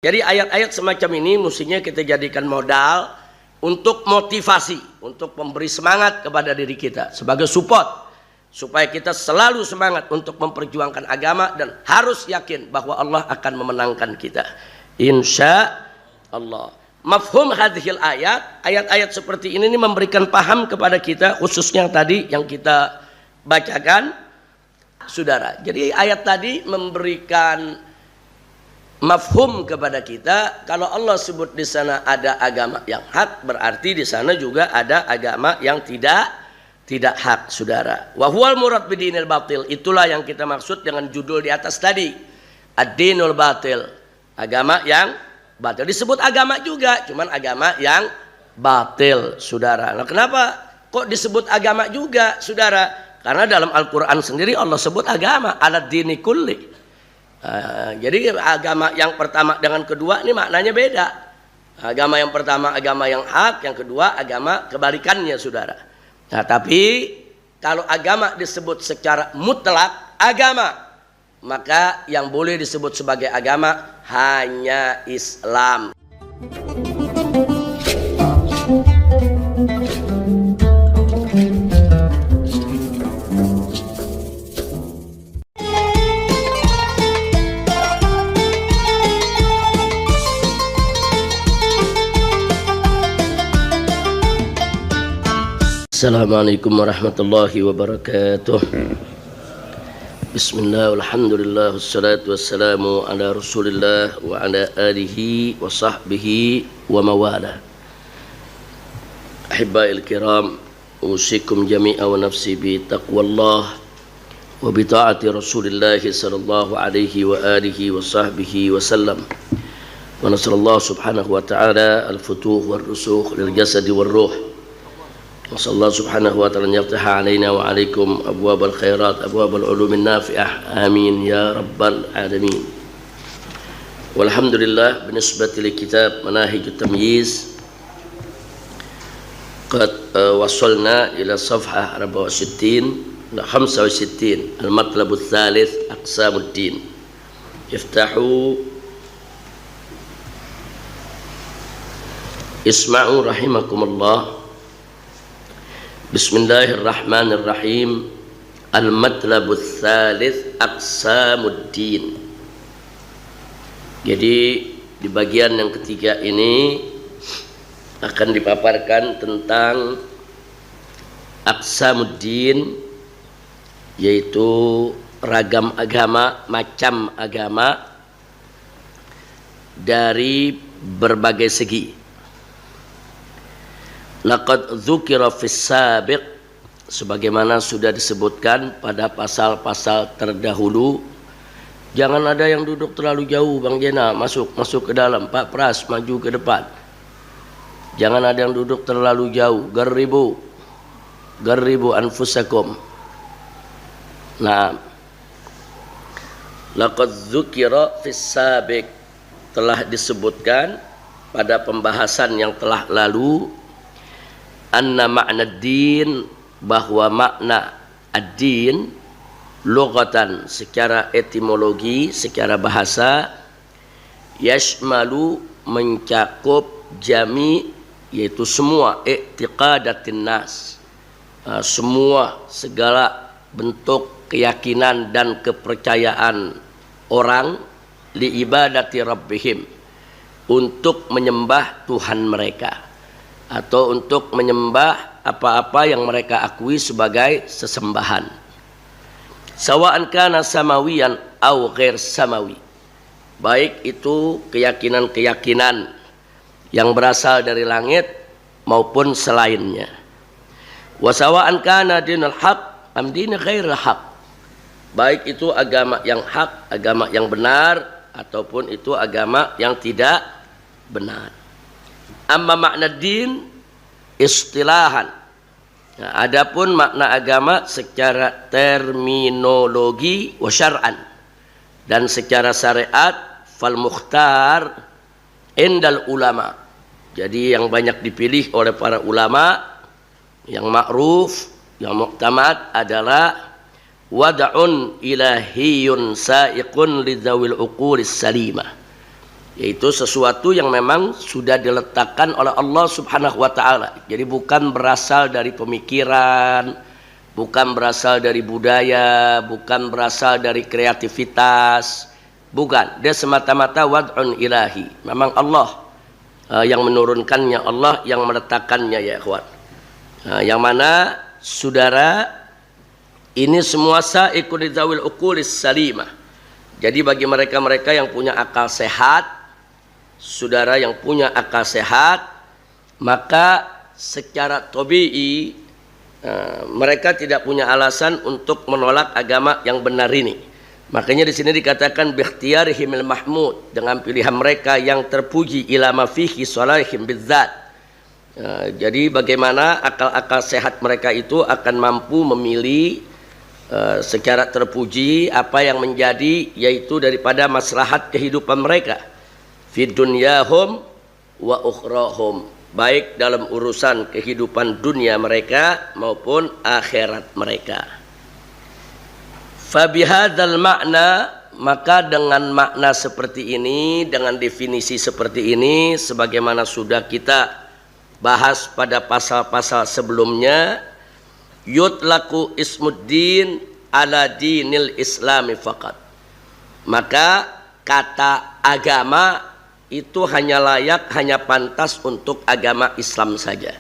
Jadi ayat-ayat semacam ini mestinya kita jadikan modal untuk motivasi, untuk memberi semangat kepada diri kita sebagai support supaya kita selalu semangat untuk memperjuangkan agama dan harus yakin bahwa Allah akan memenangkan kita. Insya Allah. Mafhum hadhil ayat seperti ini memberikan paham kepada kita, khususnya tadi yang kita bacakan, saudara. Jadi ayat tadi memberikan mafhum kepada kita, kalau Allah sebut di sana ada agama yang hak, berarti di sana juga ada agama yang tidak hak, saudara. Wa huwal murad bidinil batil, itulah yang kita maksud dengan judul di atas tadi, ad-dinul batil, agama yang batil. Disebut agama juga, cuman agama yang batil, saudara. Nah, kenapa kok disebut agama juga, saudara? Karena dalam Al-Quran sendiri Allah sebut agama, alad dini kulli. Jadi agama yang pertama dengan kedua ini maknanya beda. Agama yang pertama agama yang hak, yang kedua agama kebalikannya, saudara. Nah, tapi kalau agama disebut secara mutlak agama, maka yang boleh disebut sebagai agama hanya Islam. Assalamualaikum warahmatullahi wabarakatuh. Bismillah, alhamdulillah, wassalatu wassalamu ala rasulillah wa ala alihi wa sahbihi wa mawala. Ahibba'il kiram, usikum jami'a wa nafsi bi taqwallah wa bi ta'ati rasulillah sallallahu alaihi wa alihi wa sahbihi wa sallam. Wa nasallallahu subhanahu wa ta'ala al-futuh wal rusukh lil jasadi wal ruh. Wasallallahu subhanahu wa ta'ala yaftaha alaina wa alaikum abwabal khairat abwabal ulumin nafi'ah amin ya rabbal alamin. Walhamdulillah binisbati li kitab manahijut tamyiz qad wasalna ila safhah 64 ila 65 al-matlab ats-tsalits aqsamuddin. Iftahu isma'u rahimakumullah. Bismillahirrahmanirrahim. Al-matlabus tsalits aqsamuddin. Jadi di bagian yang ketiga ini akan dipaparkan tentang aqsamuddin, yaitu ragam agama, macam agama dari berbagai segi. Laqad dzukira fis sabiq, sebagaimana sudah disebutkan pada pasal-pasal terdahulu. Jangan ada yang duduk terlalu jauh, Bang Jena, masuk ke dalam. Pak Pras, maju ke depan. Jangan ada yang duduk terlalu jauh. Garribu anfusakum. Nah, laqad dzukira fis sabiq, telah disebutkan pada pembahasan yang telah lalu, anna makna din, bahwa makna ad-din lughatan, secara etimologi, secara bahasa, yashmalu, mencakup, jami, yaitu semua, i'tiqadatin nas, semua segala bentuk keyakinan dan kepercayaan orang, li ibadati rabbihim, untuk menyembah Tuhan mereka, atau untuk menyembah apa-apa yang mereka akui sebagai sesembahan. Sawa'an kana samawiyan aw ghair samawi, baik itu keyakinan-keyakinan yang berasal dari langit maupun selainnya. Wa sawa'an kana dinul haq am din ghairil haq, baik itu agama yang hak, agama yang benar, ataupun itu agama yang tidak benar. Amma makna din istilahan. Nah, adapun makna agama secara terminologi wa syar'an, dan secara syariat, fal mukhtar indal ulama. Jadi yang banyak dipilih oleh para ulama, yang ma'ruf, yang muqtamad adalah wada'un ilahiyun sa'iqun lidzawil uqulis salimah, yaitu sesuatu yang memang sudah diletakkan oleh Allah Subhanahu wa taala. Jadi bukan berasal dari pemikiran, bukan berasal dari budaya, bukan berasal dari kreativitas, bukan. Dia semata-mata wad'un ilahi. Memang Allah yang menurunkannya, Allah yang meletakkannya ya ikhwan. Yang mana saudara, ini semua sa'iqun lidzawil uqulis salimah. Jadi bagi mereka-mereka yang punya akal sehat, saudara yang punya akal sehat, maka secara tabii mereka tidak punya alasan untuk menolak agama yang benar ini. Makanya di sini dikatakan bikhtiyarihimil mahmud, dengan pilihan mereka yang terpuji, ila ma fihi salahihim bidzat. Jadi bagaimana akal-akal sehat mereka itu akan mampu memilih secara terpuji apa yang menjadi, yaitu daripada maslahat kehidupan mereka fid dunyahum wa ukhrahum, baik dalam urusan kehidupan dunia mereka maupun akhirat mereka. Fabihadzal makna, maka dengan makna seperti ini, dengan definisi seperti ini, sebagaimana sudah kita bahas pada pasal-pasal sebelumnya, yutlaku ismuddin ala dinil islami faqat. Maka kata agama itu hanya layak, hanya pantas untuk agama Islam saja.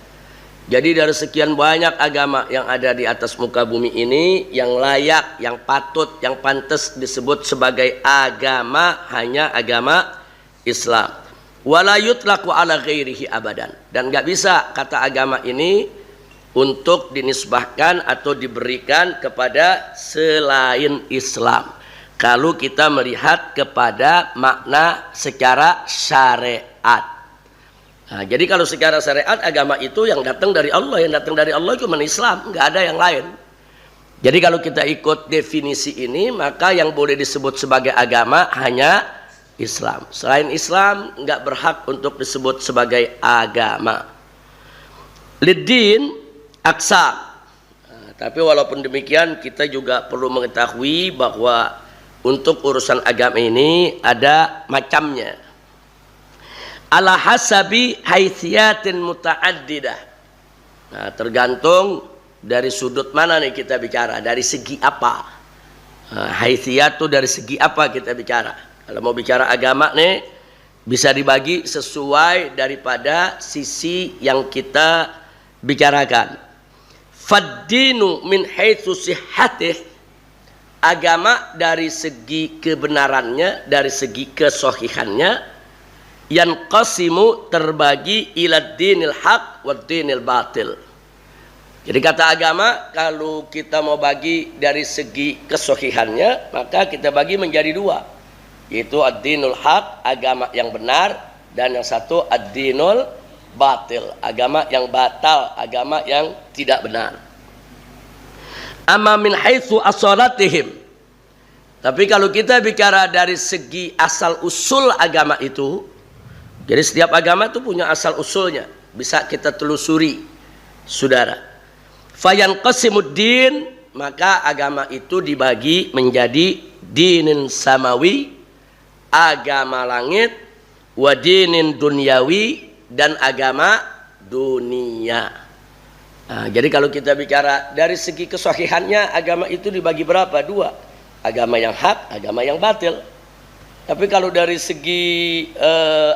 Jadi dari sekian banyak agama yang ada di atas muka bumi ini, yang layak, yang patut, yang pantas disebut sebagai agama hanya agama Islam. Wala yutlaqu ala ghairihi abadan. Dan nggak bisa kata agama ini untuk dinisbahkan atau diberikan kepada selain Islam, kalau kita melihat kepada makna secara syariat. Nah, jadi kalau secara syariat, agama itu yang datang dari Allah, yang datang dari Allah cuma Islam, nggak ada yang lain. Jadi kalau kita ikut definisi ini, maka yang boleh disebut sebagai agama hanya Islam. Selain Islam nggak berhak untuk disebut sebagai agama. Lidin aksam. Nah, tapi walaupun demikian, kita juga perlu mengetahui bahwa untuk urusan agama ini ada macamnya. Ala hasabi haithiyatin muta'addidah. Nah, tergantung dari sudut mana nih kita bicara, dari segi apa. Haithiyat itu dari segi apa kita bicara. Kalau mau bicara agama nih, bisa dibagi sesuai daripada sisi yang kita bicarakan. Faddinu min haitsu sihhatih, agama dari segi kebenarannya, dari segi kesohihannya, yanqasimu terbagi ila dinil haq wa dinil batil. Jadi kata agama, kalau kita mau bagi dari segi kesohihannya, maka kita bagi menjadi dua, yaitu ad-dinul haq, agama yang benar, dan yang satu ad-dinul batil, agama yang batal, agama yang tidak benar. Amma min haitsu asalatihim, tapi kalau kita bicara dari segi asal usul agama itu, jadi setiap agama itu punya asal usulnya, bisa kita telusuri, saudara. Fayanqasimuddin, maka agama itu dibagi menjadi dinin samawi, agama langit, wa dinin dunyawi, dan agama dunia. Nah, jadi kalau kita bicara dari segi kesahihannya, agama itu dibagi berapa? Dua, agama yang hak, agama yang batil. Tapi kalau dari segi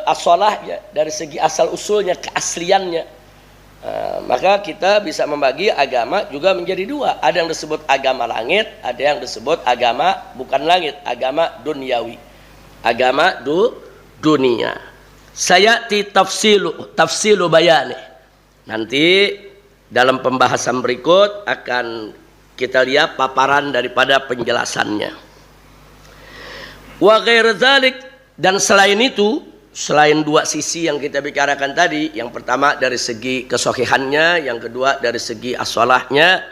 asolahnya, dari segi asal usulnya, keasliannya, maka kita bisa membagi agama juga menjadi dua. Ada yang disebut agama langit, ada yang disebut agama bukan langit, agama duniawi, agama dunia. Saya tafsilu bayani. Nanti dalam pembahasan berikut akan kita lihat paparan daripada penjelasannya. Wa ghair dzalik, dan selain itu, selain dua sisi yang kita bicarakan tadi, yang pertama dari segi kesohihannya, yang kedua dari segi asolahnya,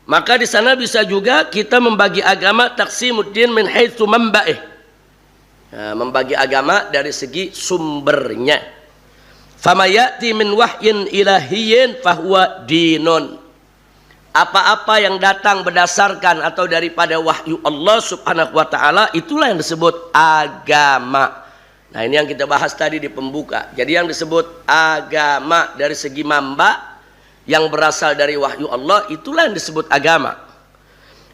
maka di sana bisa juga kita membagi agama taqsimuddin min haitsu manba'ih. Nah, membagi agama dari segi sumbernya. Fama ya'ti min wahyin ilahiyyin fahuwa dinun. Apa-apa yang datang berdasarkan atau daripada wahyu Allah Subhanahu wa taala, itulah yang disebut agama. Nah, ini yang kita bahas tadi di pembuka. Jadi yang disebut agama dari segi mamba yang berasal dari wahyu Allah, itulah yang disebut agama.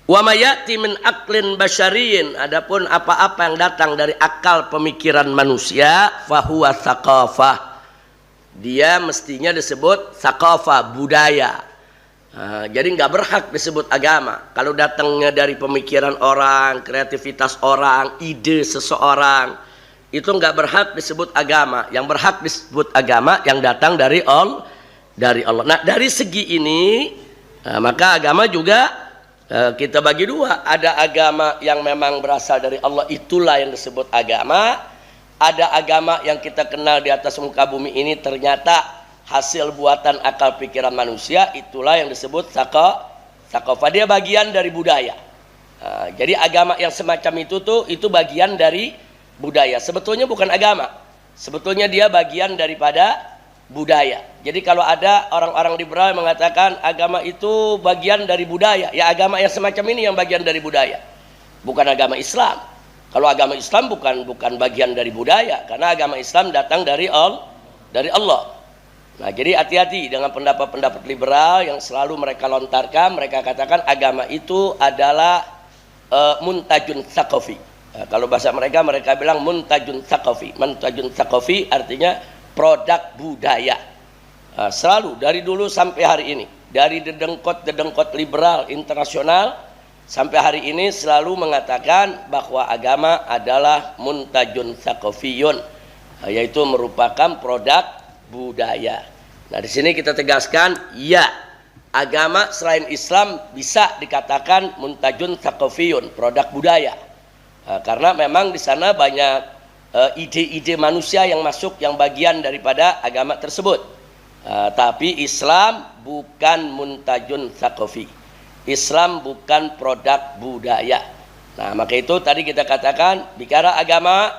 Wa ma ya'ti min aqlin basyariyin, adapun apa-apa yang datang dari akal pemikiran manusia, fahuwa tsaqafah. Dia mestinya disebut tsaqafah, budaya. Jadi nggak berhak disebut agama. Kalau datangnya dari pemikiran orang, kreativitas orang, ide seseorang, itu nggak berhak disebut agama. Yang berhak disebut agama yang datang dari Allah. Nah, dari segi ini, maka agama juga kita bagi dua. Ada agama yang memang berasal dari Allah, itulah yang disebut agama. Ada agama yang kita kenal di atas muka bumi ini ternyata hasil buatan akal pikiran manusia, itulah yang disebut tsaqafah. Dia bagian dari budaya. Jadi agama yang semacam itu bagian dari budaya. Sebetulnya bukan agama. Sebetulnya dia bagian daripada budaya. Jadi kalau ada orang-orang liberal yang mengatakan agama itu bagian dari budaya, ya agama yang semacam ini yang bagian dari budaya. Bukan agama Islam. Kalau agama Islam bukan bagian dari budaya, karena agama Islam datang dari Allah. Nah, jadi hati-hati dengan pendapat-pendapat liberal yang selalu mereka lontarkan. Mereka katakan agama itu adalah muntajun tsaqafi. Nah, kalau bahasa mereka bilang muntajun tsaqafi. Muntajun tsaqafi artinya produk budaya. Nah, selalu dari dulu sampai hari ini, dari dedengkot liberal internasional sampai hari ini selalu mengatakan bahwa agama adalah muntajun tsaqafiyun, yaitu merupakan produk budaya. Nah, di sini kita tegaskan, ya, agama selain Islam bisa dikatakan muntajun tsaqafiyun, produk budaya. Karena memang di sana banyak ide-ide manusia yang masuk yang bagian daripada agama tersebut. Tapi Islam bukan muntajun tsaqafi. Islam bukan produk budaya. Nah, maka itu tadi kita katakan bicara agama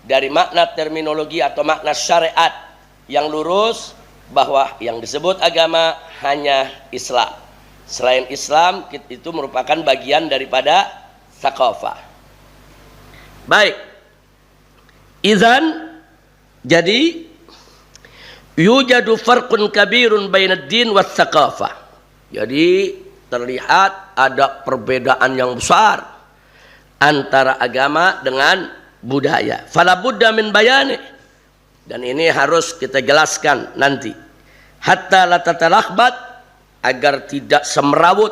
dari makna terminologi atau makna syariat yang lurus, bahwa yang disebut agama hanya Islam. Selain Islam itu merupakan bagian daripada tsaqafah. Baik. Idzan, jadi yujadu farqun kabirun bainad din was tsaqafah. Jadi terlihat ada perbedaan yang besar antara agama dengan budaya. Fala budda min bayani. Dan ini harus kita jelaskan nanti. Hatta la tatalakhbat, agar tidak semerawut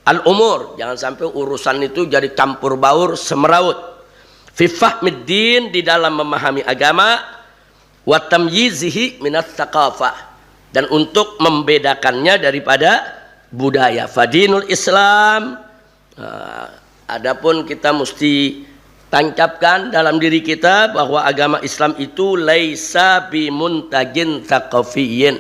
al-umur. Jangan sampai urusan itu jadi campur baur, semerawut. Fi fahmid din, di dalam memahami agama, wa tamyizihi minat tsaqafah, dan untuk membedakannya daripada budaya. Fadinul Islam, adapun kita mesti tancapkan dalam diri kita bahwa agama Islam itu laisa bimuntajin tsaqafiyyin,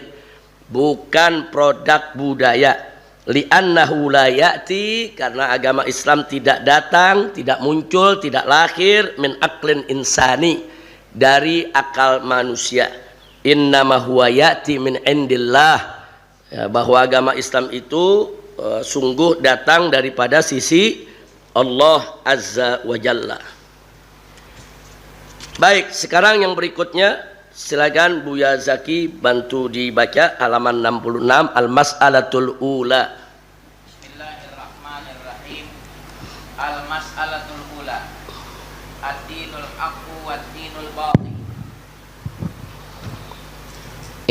bukan produk budaya. Li'annahu la ya'ti, karena agama Islam tidak datang, tidak muncul, tidak lahir min aqlin insani, dari akal manusia. Innama huwa ya'ti min indillah, bahwa agama Islam itu sungguh datang daripada sisi Allah Azza wa Jalla. Baik, sekarang yang berikutnya silakan Buya Zaki bantu dibaca halaman 66, al-mas'alatul ula. Bismillahirrahmanirrahim. Al-mas'alatul ula. Ad-dinul haqqu wad-dinul batil.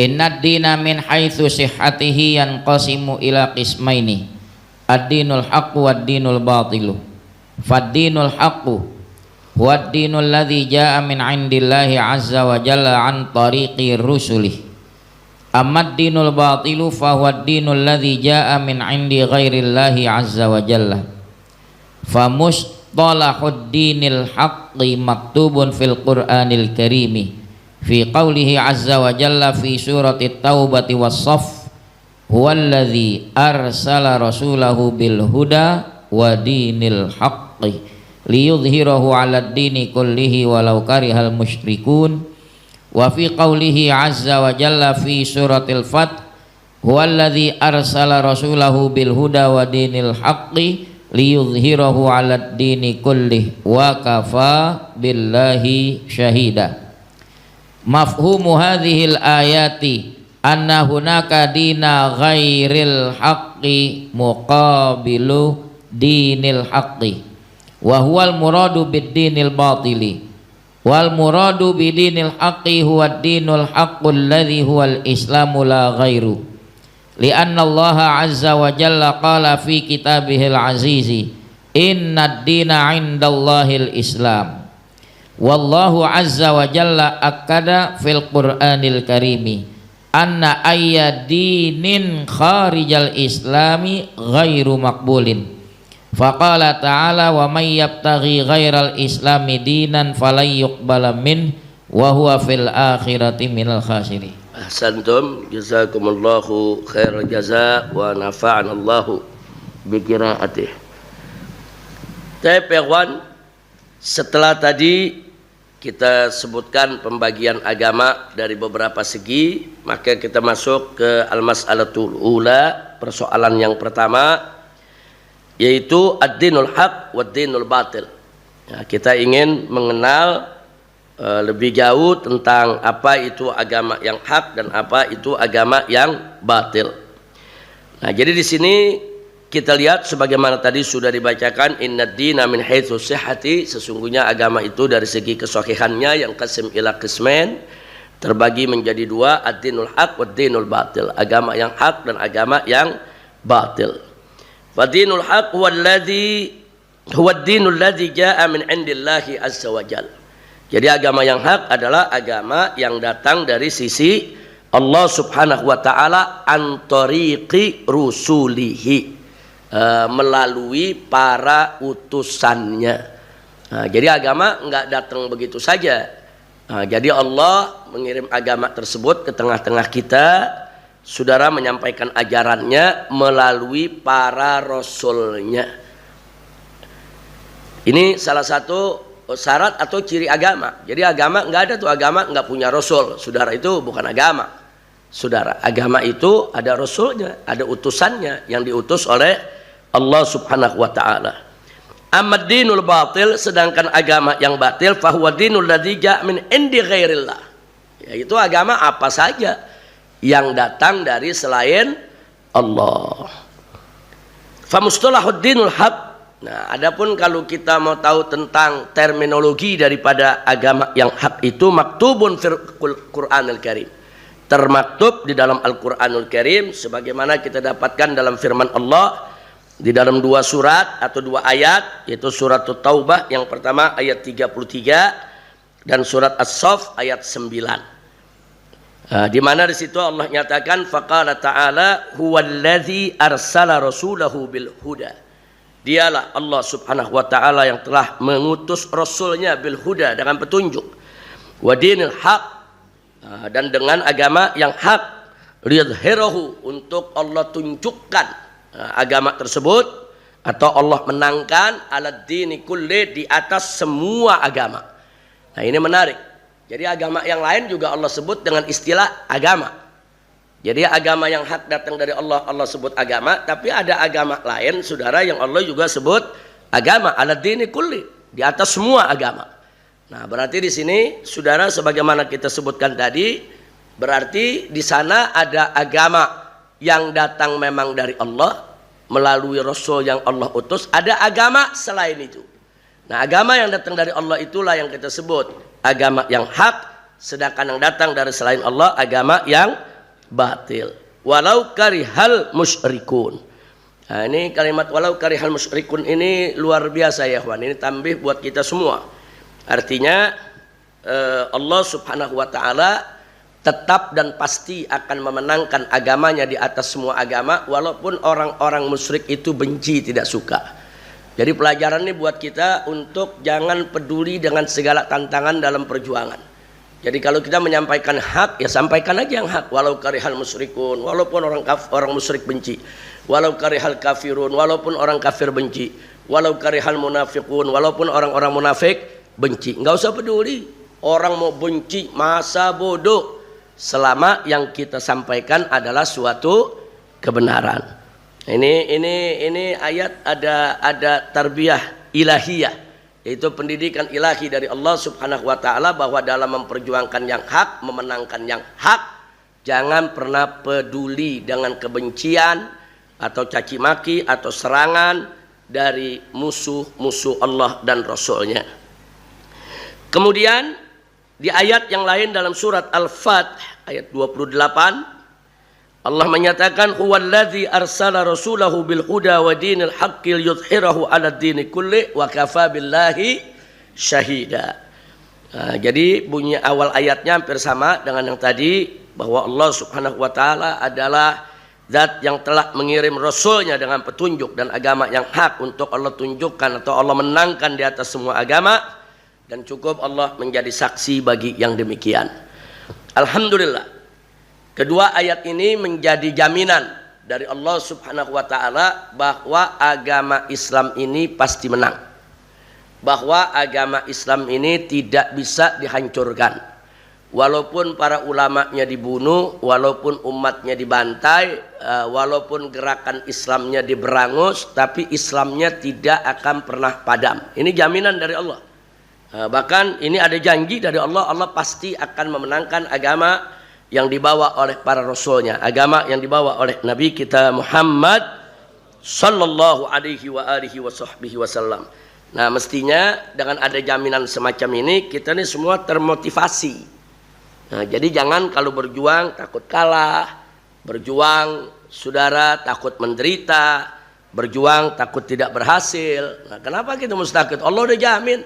Inna ad-dina min haitsu sihhatihi yanqasimu ila qismaini. Ad-dinul haqqu wad-dinul batilu. Fad-dinul haqqu huwa ad-dinul ladzi jaa'a min 'indillahi 'azza wa jalla 'an tariqi rusulih. Amma ad-dinul batilu fa huwa ad-dinul ladzi jaa'a min 'indi ghairillahi 'azza wa jalla. Fa mustalahud dinil haqqi maktubun fil Qur'anil Karim fi qawlihi 'azza wa jalla fi surati Taubati was-Saff, huwallazi arsala rasulahu bil huda wa dinil haqqi liyudhhirahu 'alad dini kullihi walau karihal musyrikun. Wa fi qawlihi 'azza wa jalla fi suratil Fath, huwallazi arsala rasulahu bil huda wa dinil haqqi liyudhhirahu 'alad dini kullih wa kafa billahi syahida. Mafhumu hadhil ayati anna hunaka dina ghairil haqqi muqabilu dinil haqqi wa huwal muradu bid dinil batili wal muradu bidinil haqqi huwa dinul haqqul ladzi huwal islamu la ghairu. Lianna Allah azza wa jalla qala fi kitabihil azizi innad dina 'indallahil islam. Wallahu azza wa jalla akkada fil qur'anil karimi anna ayya dinin kharijal islami ghairu maqbulin. Faqala ta'ala wa may yabtaghi ghairal islami dinan falan yuqbala min wa huwa fil akhirati minal khasirin. Ahsantum, jazakumullahu khairal jaza wa nafa'anallahu biqiraatih. Ikhwan, setelah tadi kita sebutkan pembagian agama dari beberapa segi, maka kita masuk ke al-mas'alatul ula, persoalan yang pertama, yaitu ad-dinul haq wa ad-dinul batil. Ya, kita ingin mengenal lebih jauh tentang apa itu agama yang hak dan apa itu agama yang batil. Nah, jadi di sini kita lihat sebagaimana tadi sudah dibacakan, innad dina min haitsu sihhati, sesungguhnya agama itu dari segi kesahihannya yang qasim ila qismain, terbagi menjadi dua, ad-dinul haq wa ad-dinul batil, agama yang hak dan agama yang batil. Fa dinul haq huwa ad-dinul ladzi jaa min indillahi azza wa jalla. Jadi agama yang hak adalah agama yang datang dari sisi Allah subhanahu wa ta'ala antariqi rusulihi, melalui para utusannya. Nah, jadi agama enggak datang begitu saja. Nah, jadi Allah mengirim agama tersebut ke tengah-tengah kita, saudara, menyampaikan ajarannya melalui para rasulnya. Ini salah satu syarat atau ciri agama. Jadi agama enggak ada tuh agama enggak punya rasul, saudara, itu bukan agama. Saudara, agama itu ada rasulnya, ada utusannya yang diutus oleh Allah subhanahu wa ta'ala. Amma dinul batil, sedangkan agama yang batil, fahuwa dinul ladzi ja'a min indi ghairillah, yaitu agama apa saja yang datang dari selain Allah. Fa mustalahud dinul haq. Nah, adapun kalau kita mau tahu tentang terminologi daripada agama yang hak itu, maktubun fil Qur'anil Karim, termaktub di dalam Al-Qur'anul Karim sebagaimana kita dapatkan dalam firman Allah di dalam dua surat atau dua ayat, yaitu surat Taubah yang pertama ayat 33 dan surat As-Saff ayat 9. Di mana di situ Allah nyatakan faqala ta'ala huwallazi arsala rasulahu bil huda. Dialah Allah subhanahu wa ta'ala yang telah mengutus rasulnya bil huda, dengan petunjuk, wa dinil haq, dan dengan agama yang hak, liyadhhirahu, untuk Allah tunjukkan agama tersebut, atau Allah menangkan alad dini kulli, di atas semua agama. Nah, ini menarik. Jadi agama yang lain juga Allah sebut dengan istilah agama. Jadi agama yang hak datang dari Allah, Allah sebut agama. Tapi ada agama lain, saudara, yang Allah juga sebut agama, alad dini kulli, di atas semua agama. Nah, berarti di sini, saudara, sebagaimana kita sebutkan tadi, berarti di sana ada agama yang datang memang dari Allah melalui Rasul yang Allah utus. Ada agama selain itu. Nah, agama yang datang dari Allah itulah yang kita sebut agama yang hak, sedangkan yang datang dari selain Allah agama yang batil. Walau karihal musyrikun. Nah, ini kalimat walau karihal musyrikun ini luar biasa ya kawan. Ini tambih buat kita semua. Artinya Allah subhanahu wa ta'ala tetap dan pasti akan memenangkan agamanya di atas semua agama, walaupun orang-orang musyrik itu benci, tidak suka. Jadi pelajaran ini buat kita untuk jangan peduli dengan segala tantangan dalam perjuangan. Jadi kalau kita menyampaikan hak, ya sampaikan aja yang hak. Walau karihal musyrikun, walaupun orang musyrik benci. Walau karihal kafirun, walaupun orang kafir benci. Walau karihal munafiqun, walaupun orang-orang munafik benci. Enggak usah peduli. Orang mau benci, masa bodoh. Selama yang kita sampaikan adalah suatu kebenaran. Ini ayat ada tarbiyah ilahiyah, yaitu pendidikan ilahi dari Allah Subhanahu wa taala bahwa dalam memperjuangkan yang hak, memenangkan yang hak, jangan pernah peduli dengan kebencian atau caci maki atau serangan dari musuh-musuh Allah dan Rasulnya. Kemudian di ayat yang lain dalam surat Al-Fath ayat 28 Allah menyatakan huwallazi arsala rasulahu bil huda wa dinil haqqi liyudhhirahu 'ala dini kulli wa kafa billahi syahida. Jadi bunyi awal ayatnya hampir sama dengan yang tadi, bahwa Allah Subhanahu wa taala adalah zat yang telah mengirim rasulnya dengan petunjuk dan agama yang hak untuk Allah tunjukkan atau Allah menangkan di atas semua agama, dan cukup Allah menjadi saksi bagi yang demikian. Alhamdulillah, kedua ayat ini menjadi jaminan dari Allah Subhanahu wa taala bahwa agama Islam ini pasti menang. Bahwa agama Islam ini tidak bisa dihancurkan. Walaupun para ulamanya dibunuh, walaupun umatnya dibantai, walaupun gerakan Islamnya diberangus, tapi Islamnya tidak akan pernah padam. Ini jaminan dari Allah. Bahkan ini ada janji dari Allah, Allah pasti akan memenangkan agama yang dibawa oleh para rasulnya, agama yang dibawa oleh Nabi kita Muhammad sallallahu alaihi wa alihi wa sahbihi wasallam. Nah, mestinya dengan ada jaminan semacam ini, kita ini semua termotivasi. Nah, jadi jangan kalau berjuang takut kalah, berjuang saudara takut menderita, berjuang takut tidak berhasil. Nah, kenapa kita mesti takut? Allah udah jamin.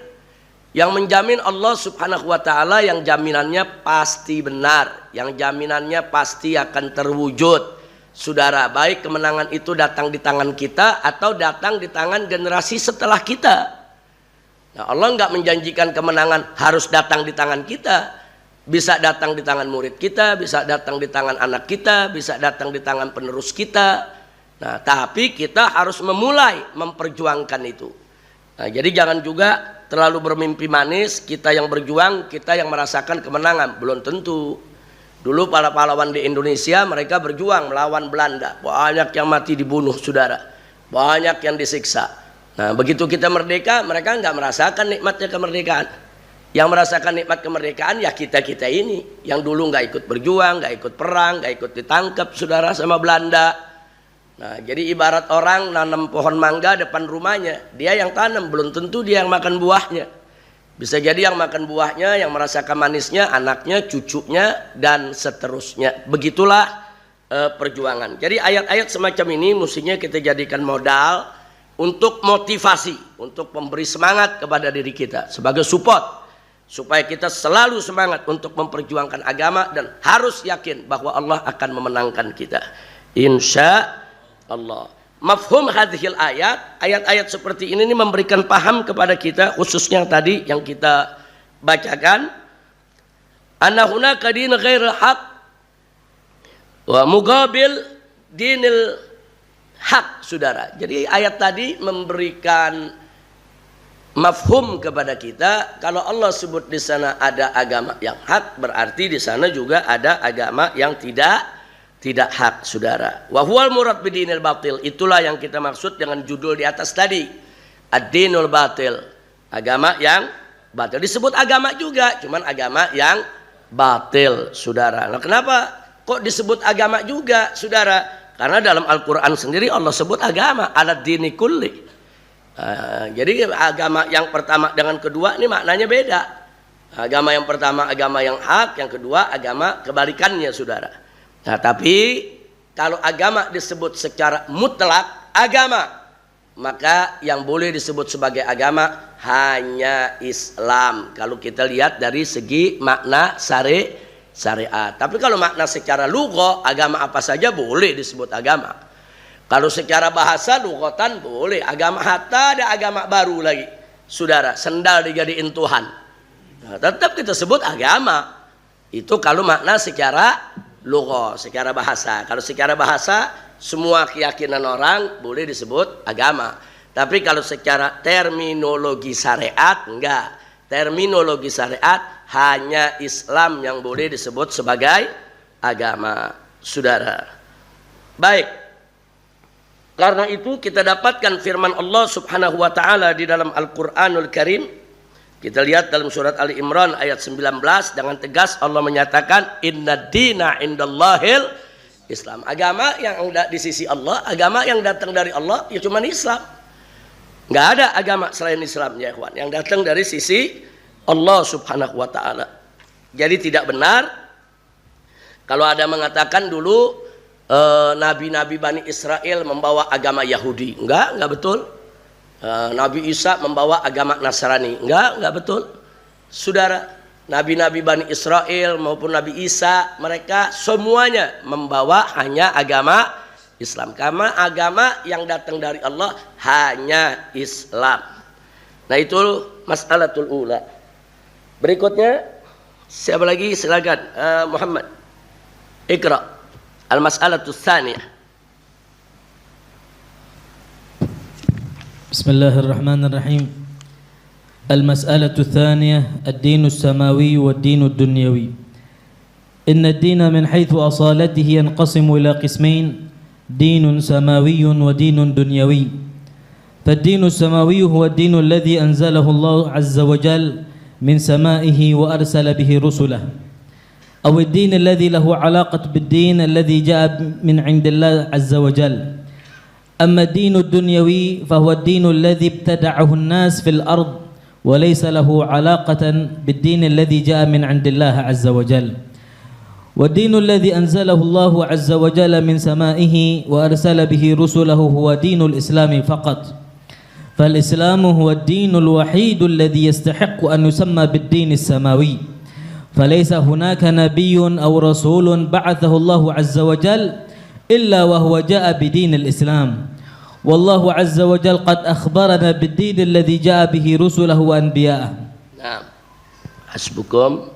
Yang menjamin Allah Subhanahu wa taala, yang jaminannya pasti benar, yang jaminannya pasti akan terwujud. Saudara, baik kemenangan itu datang di tangan kita atau datang di tangan generasi setelah kita. Nah, Allah nggak menjanjikan kemenangan harus datang di tangan kita. Bisa datang di tangan murid kita, bisa datang di tangan anak kita, bisa datang di tangan penerus kita. Nah, tapi kita harus memulai memperjuangkan itu. Nah, jadi jangan juga terlalu bermimpi manis, kita yang berjuang, kita yang merasakan kemenangan. Belum tentu. Dulu para pahlawan di Indonesia, mereka berjuang melawan Belanda. Banyak yang mati dibunuh, saudara. Banyak yang disiksa. Nah, begitu kita merdeka, mereka nggak merasakan nikmatnya kemerdekaan. Yang merasakan nikmat kemerdekaan ya kita-kita ini. Yang dulu nggak ikut berjuang, nggak ikut perang, nggak ikut ditangkap, saudara, sama Belanda. Nah, jadi ibarat orang nanam pohon mangga depan rumahnya, dia yang tanam, belum tentu dia yang makan buahnya. Bisa jadi yang makan buahnya, yang merasakan manisnya, anaknya, cucunya, dan seterusnya. Begitulah perjuangan. Jadi ayat-ayat semacam ini mestinya kita jadikan modal untuk motivasi, untuk memberi semangat kepada diri kita sebagai support, supaya kita selalu semangat untuk memperjuangkan agama dan harus yakin bahwa Allah akan memenangkan kita. Insya Allah. Mafhum hadhil ayat seperti ini memberikan paham kepada kita, khususnya yang tadi yang kita bacakan, anna hunaka din ghairil haq wa muqabil dinil haq, saudara. Jadi ayat tadi memberikan mafhum kepada kita, kalau Allah sebut di sana ada agama yang hak, berarti di sana juga ada agama yang tidak hak, saudara. Wa huwal murad bidinil batil, itulah yang kita maksud dengan judul di atas tadi, ad-dinul batil, agama yang batil. Disebut agama juga, cuman agama yang batil, saudara. Nah, kenapa kok disebut agama juga, saudara? Karena dalam Al-Quran sendiri Allah sebut agama ala dini kulli. Jadi agama yang pertama dengan kedua ini maknanya beda. Agama yang pertama agama yang hak, yang kedua agama kebalikannya, saudara. Nah, tapi kalau agama disebut secara mutlak agama, maka yang boleh disebut sebagai agama hanya Islam. Kalau kita lihat dari segi makna syariat. Tapi kalau makna secara lugha, agama apa saja boleh disebut agama. Kalau secara bahasa lughatan boleh agama, hatta ada agama baru lagi, saudara, sendal dijadiin Tuhan. Nah, tetap kita sebut agama. Itu kalau makna secara lugha, secara bahasa. Kalau secara bahasa semua keyakinan orang boleh disebut agama. Tapi kalau secara terminologi syariat enggak. Terminologi syariat hanya Islam yang boleh disebut sebagai agama, saudara. Baik. Karena itu kita dapatkan firman Allah Subhanahu wa taala di dalam Al-Qur'anul Karim. Kita lihat dalam surat Ali Imran ayat 19 dengan tegas Allah menyatakan inna dina indallahil Islam. Agama yang di sisi Allah, agama yang datang dari Allah ya cuma Islam. Enggak ada agama selain Islam ya ikhwan yang datang dari sisi Allah Subhanahu wa taala. Jadi tidak benar kalau ada mengatakan dulu nabi-nabi Bani Israel membawa agama Yahudi. Enggak betul. Nabi Isa membawa agama Nasrani. Enggak betul. Saudara, nabi-nabi Bani Israel maupun Nabi Isa, mereka semuanya membawa hanya agama Islam. Karena agama yang datang dari Allah hanya Islam. Nah itu mas'alatul ula. Berikutnya siapa lagi? Silakan Muhammad. Iqra. Al-mas'alatul tsaniyah. Bismillahirrahmanirrahim. المسألة الثانية الدين السماوي والدين الدنيوي. إن الدين من حيث أصالته ينقسم إلى قسمين دين سماوي ودين دنيوي. فالدين السماوي هو الدين الذي أنزله الله عز وجل من سمائه وأرسل به رسله، أو الدين الذي له علاقة بالدين الذي جاء من عند الله عز وجل. أما الدين الدنيوي فهو الدين الذي ابتدعه الناس في الأرض وليس له علاقة بالدين الذي جاء من عند الله عز وجل. والدين الذي أنزله الله عز وجل من سمائه وأرسل به رسله هو دين الإسلام فقط. فالإسلام هو الدين الوحيد الذي يستحق أن يسمى بالدين السماوي. فليس هناك نبي أو رسول بعثه الله عز وجل إلا وهو جاء بدين الإسلام. والله عز وجل قد أخبرنا بالدين الذي جاء به رسله وأنبياءه. Nah, hasbukum.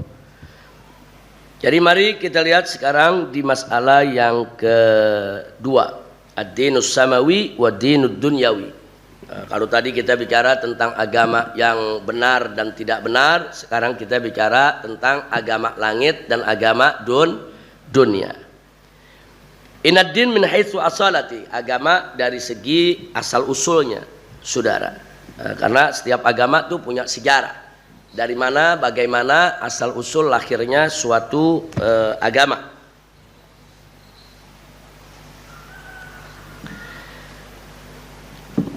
Jadi mari kita lihat sekarang di masalah yang kedua, ad-dinus samawi wa dinud dunyawi. Nah, kalau tadi kita bicara tentang agama yang benar dan tidak benar, sekarang kita bicara tentang agama langit dan agama dunia. Inaddin min haitsu asalati, agama dari segi asal usulnya, saudara. Karena setiap agama itu punya sejarah. Dari mana, bagaimana asal usul lahirnya suatu agama.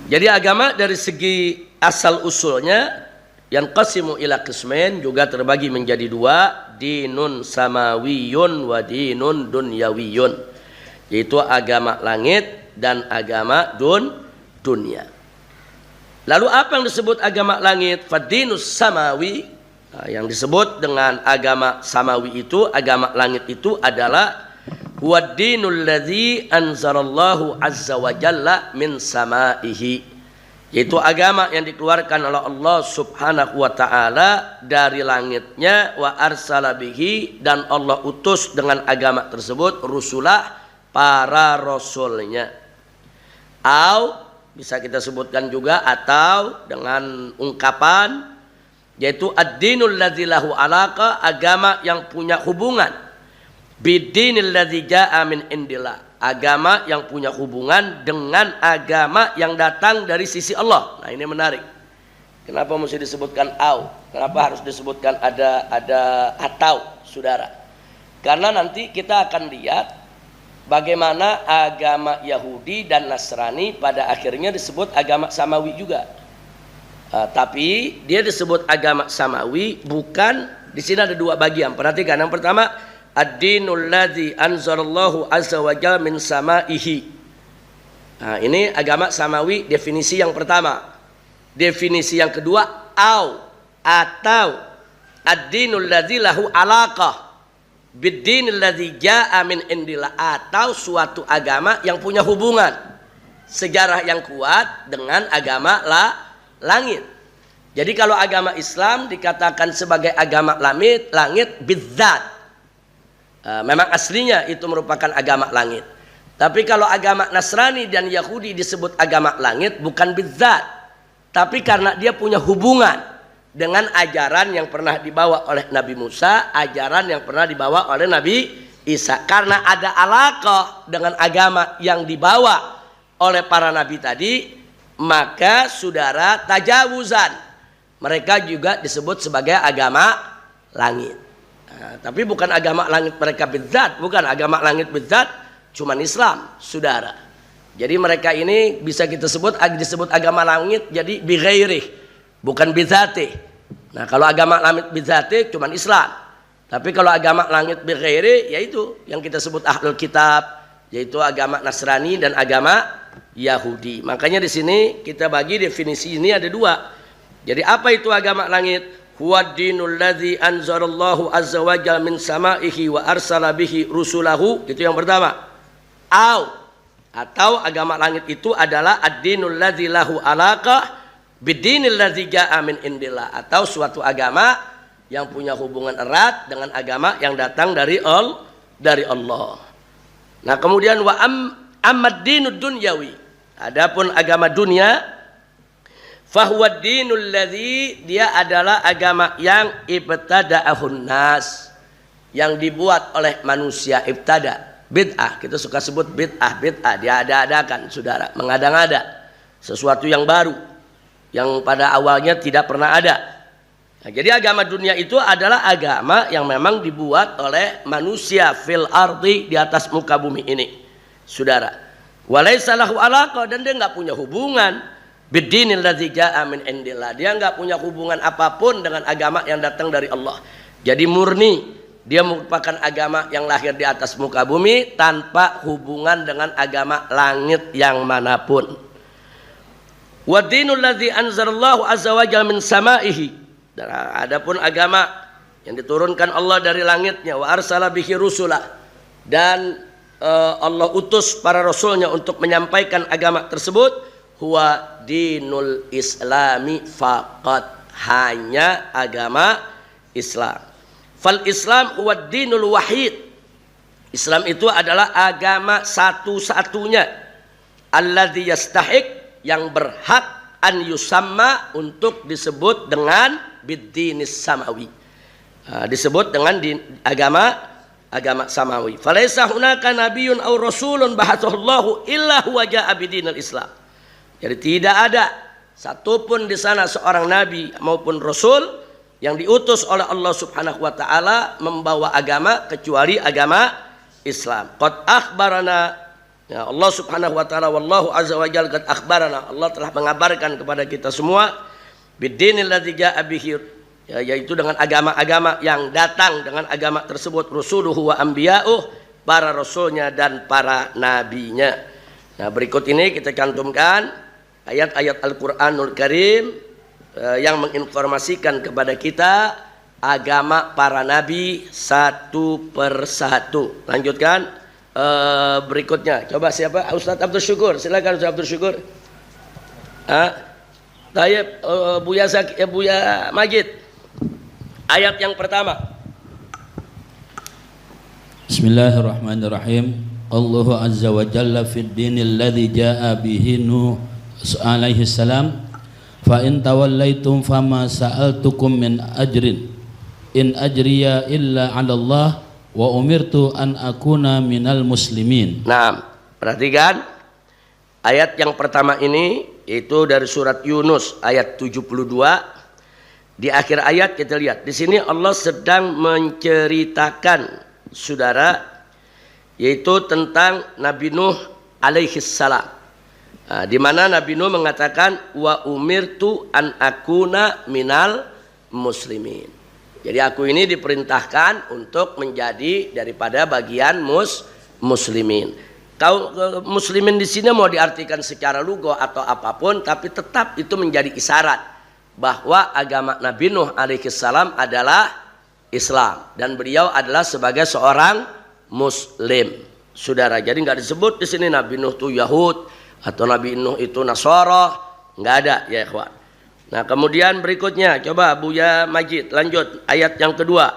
Jadi agama dari segi asal usulnya yang qasimu ila qismain juga terbagi menjadi dua, dinun samawiyun wa dinun dunyawiyun. Yaitu agama langit dan agama dunia. Lalu apa yang disebut agama langit? Fadinus samawi. Nah, yang disebut dengan agama samawi itu, agama langit itu adalah huwaddinul ladzi anzalallahu azza wa jalla min samaihi. Yaitu agama yang dikeluarkan oleh Allah Subhanahu wa taala dari langitnya, wa arsala bihi, dan Allah utus dengan agama tersebut rusulah, para rasulnya. Atau bisa kita sebutkan juga atau dengan ungkapan yaitu ad-dinul ladzi lahu alaqa, agama yang punya hubungan bidinil ladzi jaa min indillah, agama yang punya hubungan dengan agama yang datang dari sisi Allah. Nah, ini menarik. Kenapa mesti disebutkan au? Kenapa harus disebutkan ada atau, saudara? Karena nanti kita akan lihat bagaimana agama Yahudi dan Nasrani pada akhirnya disebut agama samawi juga. Tapi dia disebut agama samawi bukan, di sini ada dua bagian. Perhatikan, yang pertama ad-dinul ladzi anzalallahu azza wa jalla min samaihi. Nah, ini agama samawi definisi yang pertama. Definisi yang kedua atau ad-dinul ladzi lahu alaqah bid-dinil ladzi jaa min indillah, atau suatu agama yang punya hubungan sejarah yang kuat dengan agama langit. Jadi kalau agama Islam dikatakan sebagai agama langit bidzat, memang aslinya itu merupakan agama langit. Tapi kalau agama Nasrani dan Yahudi disebut agama langit bukan bidzat, tapi karena dia punya hubungan dengan ajaran yang pernah dibawa oleh Nabi Musa, ajaran yang pernah dibawa oleh Nabi Isa. Karena ada alaqah dengan agama yang dibawa oleh para nabi tadi, maka saudara tajawuzan, mereka juga disebut sebagai agama langit. Nah, tapi bukan agama langit mereka bidzat, bukan agama langit bidzat, cuman Islam, saudara. Jadi mereka ini bisa kita sebut disebut agama langit jadi bighairih, bukan bidzatih. Nah, kalau agama langit bidzatih cuman Islam. Tapi kalau agama langit bighairih yaitu yang kita sebut ahlul kitab, yaitu agama Nasrani dan agama Yahudi. Makanya di sini kita bagi definisi ini ada dua. Jadi apa itu agama langit? Huwa dinul ladzi anzalallahu azza wa jalla min samaihi wa arsala bihi rusulahu. Itu yang pertama. Atau agama langit itu adalah ad-dinul ladzi lahu alaqah bid-dinil ladzi jaa'a min indillah, atau suatu agama yang punya hubungan erat dengan agama yang datang dari Allah. Nah, kemudian wa ammad dinud dunyawi. Adapun agama dunia, fahuwa dinul ladzi, dia adalah agama yang ibtada'ahun nas, yang dibuat oleh manusia. Ibtada, bid'ah, kita suka sebut bid'ah, dia ada-adakan, saudara, mengada-ngada sesuatu yang baru yang pada awalnya tidak pernah ada. Nah, jadi agama dunia itu adalah agama yang memang dibuat oleh manusia fil ardi, di atas muka bumi ini, saudara. Walaysa lahu alaqah, dan dia nggak punya hubungan bid-dinil ladzi jaa'a min indillah, dia nggak punya hubungan apapun dengan agama yang datang dari Allah. Jadi murni dia merupakan agama yang lahir di atas muka bumi tanpa hubungan dengan agama langit yang manapun. Wa dinul ladzi anzalallahu azza wa jalla min samaihi, dan adapun agama yang diturunkan Allah dari langitnya, wa arsala bihi rusulah, dan Allah utus para rasulnya untuk menyampaikan agama tersebut, huwa dinul islami faqat, hanya agama Islam. Fal Islam huwa dinul wahid, Islam itu adalah agama satu-satunya, alladzi yastahiq, yang berhak an yusamma, untuk disebut dengan bid-dinis samawi, disebut dengan agama samawi. Falaisa hunaka nabiyyun aw rasulun ba'athallahu illa huwa jaa'a bidinil Islam. Jadi tidak ada satupun di sana seorang nabi maupun rasul yang diutus oleh Allah Subhanahu wa taala membawa agama kecuali agama Islam. Qad akhbarana, ya, Allah Subhanahu wa taala, wallahu azza wa jalla qad akhbarana, Allah telah mengabarkan kepada kita semua, bid-dinil ladzi jaa'a bihi, yaitu dengan agama-agama yang datang dengan agama tersebut, rusuluhu wa anbiya'uh, para rasulnya dan para nabinya. Nah, berikut ini kita cantumkan ayat-ayat Al-Qur'anul Karim yang menginformasikan kepada kita agama para nabi satu persatu. Lanjutkan berikutnya. Coba siapa? Ustaz Abdul Syukur. Silakan Ustaz Abdul Syukur. Tayyib, Buya Majid. Ayat yang pertama. Bismillahirrahmanirrahim. Allah azza wa jalla fid dinil ladzi jaa'a bihi Nuh alaihi salam, fa in tawallaitum fama sa'altukum min ajrin in ajriya illa 'ala Allah wa umirtu an akuna minal muslimin. Nah, perhatikan ayat yang pertama ini, itu dari surat Yunus ayat 72. Di akhir ayat kita lihat di sini Allah sedang menceritakan, saudara, yaitu tentang Nabi Nuh alaihi salam, di mana Nabi Nuh mengatakan wa umirtu an akuna minal muslimin. Jadi aku ini diperintahkan untuk menjadi daripada bagian muslimin. Kau muslimin di sini mau diartikan secara lugo atau apapun, tapi tetap itu menjadi isyarat bahwa agama Nabi Nuh alaihi salam adalah Islam dan beliau adalah sebagai seorang muslim, saudara. Jadi nggak disebut di sini Nabi Nuh itu Yahud atau Nabi Nuh itu Nasara, nggak ada, ya ikhwan. Nah, kemudian berikutnya coba Buya Majid lanjut ayat yang kedua.